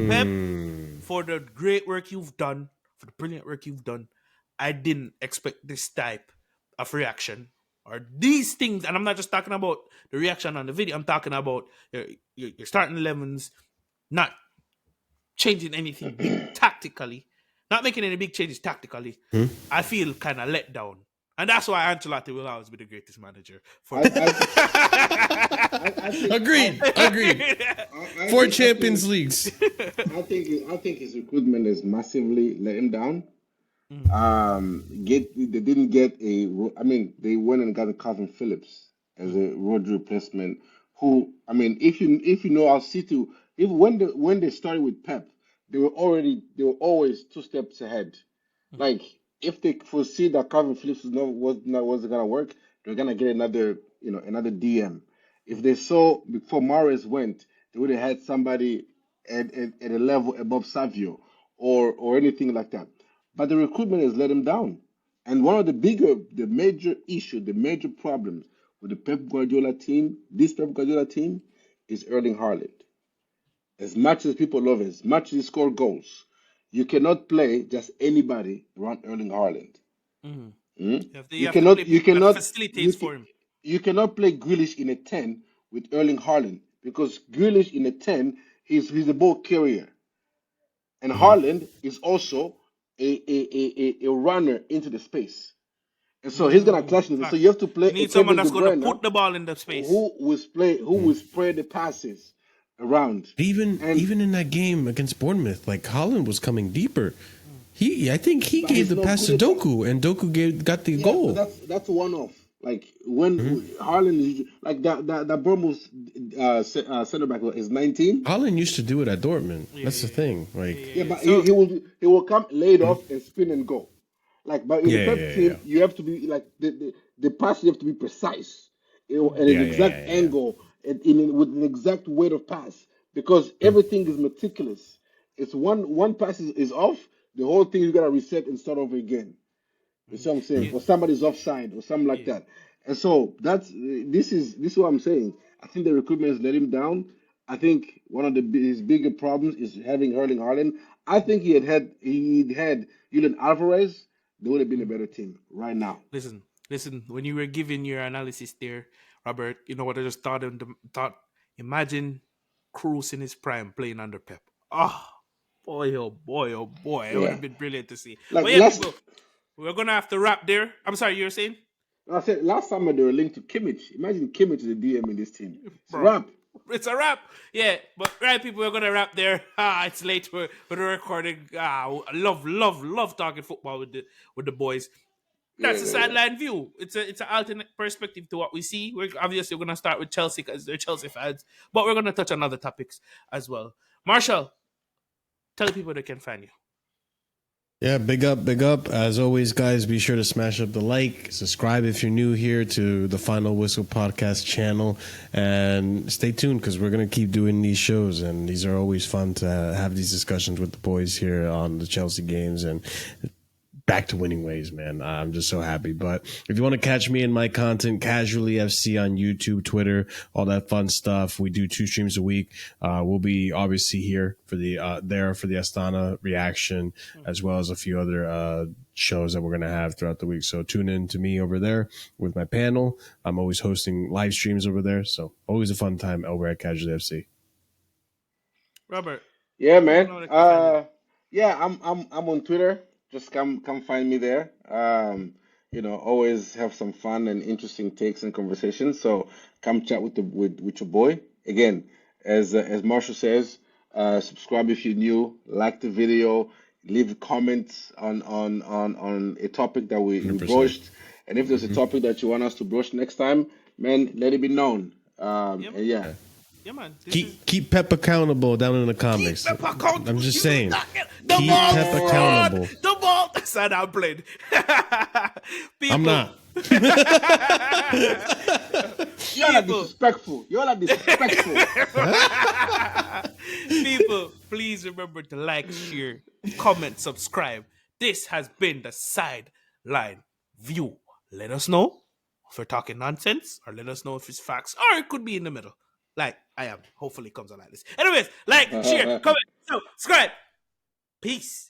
Pep, for the great work you've done, for the brilliant work you've done, I didn't expect this type of reaction or these things. And I'm not just talking about the reaction on the video. I'm talking about your starting 11s, not changing anything big tactically, not making any big changes tactically. Hmm? I feel kind of let down. And that's why Ancelotti will always be the greatest manager for I, me. I, I think Agreed. Agreed. I Four think Champions Leagues. I think his recruitment is massively let him down. Mm, They didn't get I mean, they went and got a Calvin Phillips as mm, a road replacement. Who, I mean, if you know our City, if when they started with Pep, they were always 2 steps ahead. mm, Like if they foresee that Calvin Phillips wasn't gonna work, they're gonna get another another DM. If mm, they saw before Mahrez went, they would have had somebody at a level above Savio or anything like that. But the recruitment has let him down. And one of the major issue, the major problems with the Pep Guardiola team, this Pep Guardiola team, is Erling Haaland. As much as people love it, as much as he score goals, you cannot play just anybody around Erling Haaland. mm. Mm? You have to play people that You, facilitates for him. you cannot play Grealish in a 10 with Erling Haaland because Grealish in a 10 he's a ball carrier. And Mhm. Haaland is also a runner into the space. And so he's gonna clash into this. So you Facts. have to play You a need someone Kevin De that's going to Bruyne put the ball in the space. who will spread the passes around. And Even in that game against Bournemouth, like Holland was coming deeper. Mm, I think he but gave he's the not pass good to at that. Doku, and Doku got the Yeah, but goal. that's one off. Like when Mhm. Haaland is like that Bournemouth center back is 19. Holland used to do it at Dortmund. yeah, That's the yeah, thing. yeah, Like, yeah, Yeah, yeah. but So, he will come laid mhm. off and spin and go. Like, but in the Yeah, Pep yeah, yeah, team, you have to be like the pass. You have to be precise, mm, and an yeah, yeah, exact yeah, yeah, yeah. angle, with an exact weight of pass, because Mm. everything is meticulous. It's one pass is off, the whole thing you gotta reset and start over again. You mm, see what I'm saying? yeah, Or somebody's offside or something like yeah. that. And so this is what I'm saying. I think the recruitment has let him down. I think one of his bigger problems is having Erling Haaland. I think he'd had Julian Alvarez, they would have been a Mm. better team right now. Listen. When you were giving your analysis there, Robert, you know what I just thought. Imagine Cruz in his prime playing under Pep. Oh boy, oh boy, oh boy! It would Yeah, have been brilliant to see. like But yeah, people, we're gonna have to wrap there. I'm sorry, you were saying, I said last summer they were linked to Kimmich. Imagine Kimmich is a DM in this team. It's a bro? wrap. It's a wrap. Yeah, but right, people, we're gonna wrap there. It's late for the recording. I love talking football with the boys. That's Yeah, a man. sideline view. It's an alternate perspective to what we see. We're obviously going to start with Chelsea because they're Chelsea fans, but we're going to touch on other topics as well. Marshall, tell the people they can find you. Yeah, big up, big up. As always, guys, be sure to smash up the like, subscribe if you're new here to the Final Whistle podcast channel, and stay tuned because we're going to keep doing these shows, and these are always fun to have these discussions with the boys here on the Chelsea games and back to winning ways, man. I'm just so happy. But if you want to catch me in my content, Casually FC on YouTube, Twitter, all that fun stuff. We do 2 streams a week. We'll be obviously here for the Astana reaction, as well as a few other shows that we're going to have throughout the week. So tune in to me over there with my panel. I'm always hosting live streams over there. So always a fun time over at Casually FC. Robert, Yeah, people man. know they can find you. Yeah, I'm on Twitter. Just come find me there. Always have some fun and interesting takes and conversations. So come chat with your boy. Again, as Marshall says, subscribe if you're new, like the video, leave comments on a topic that we 100%. broached. And if there's a topic that you want us to broach next time, man, let it be known. Yeah, And yeah. yeah, man. This is Keep Pep accountable down in the comics. Keep Pep accountable. I'm just You saying. not get- the Keep ball, Pep fraud. accountable. The ball. That's how I played. People, I'm not. Y'all are People. disrespectful. Y'all are disrespectful. People, please remember to like, share, comment, subscribe. This has been the Sideline View. Let us know if we're talking nonsense, or let us know if it's facts, or it could be in the middle. Like I am. Hopefully it comes out like this. Anyways, like, share, comment, subscribe. Peace.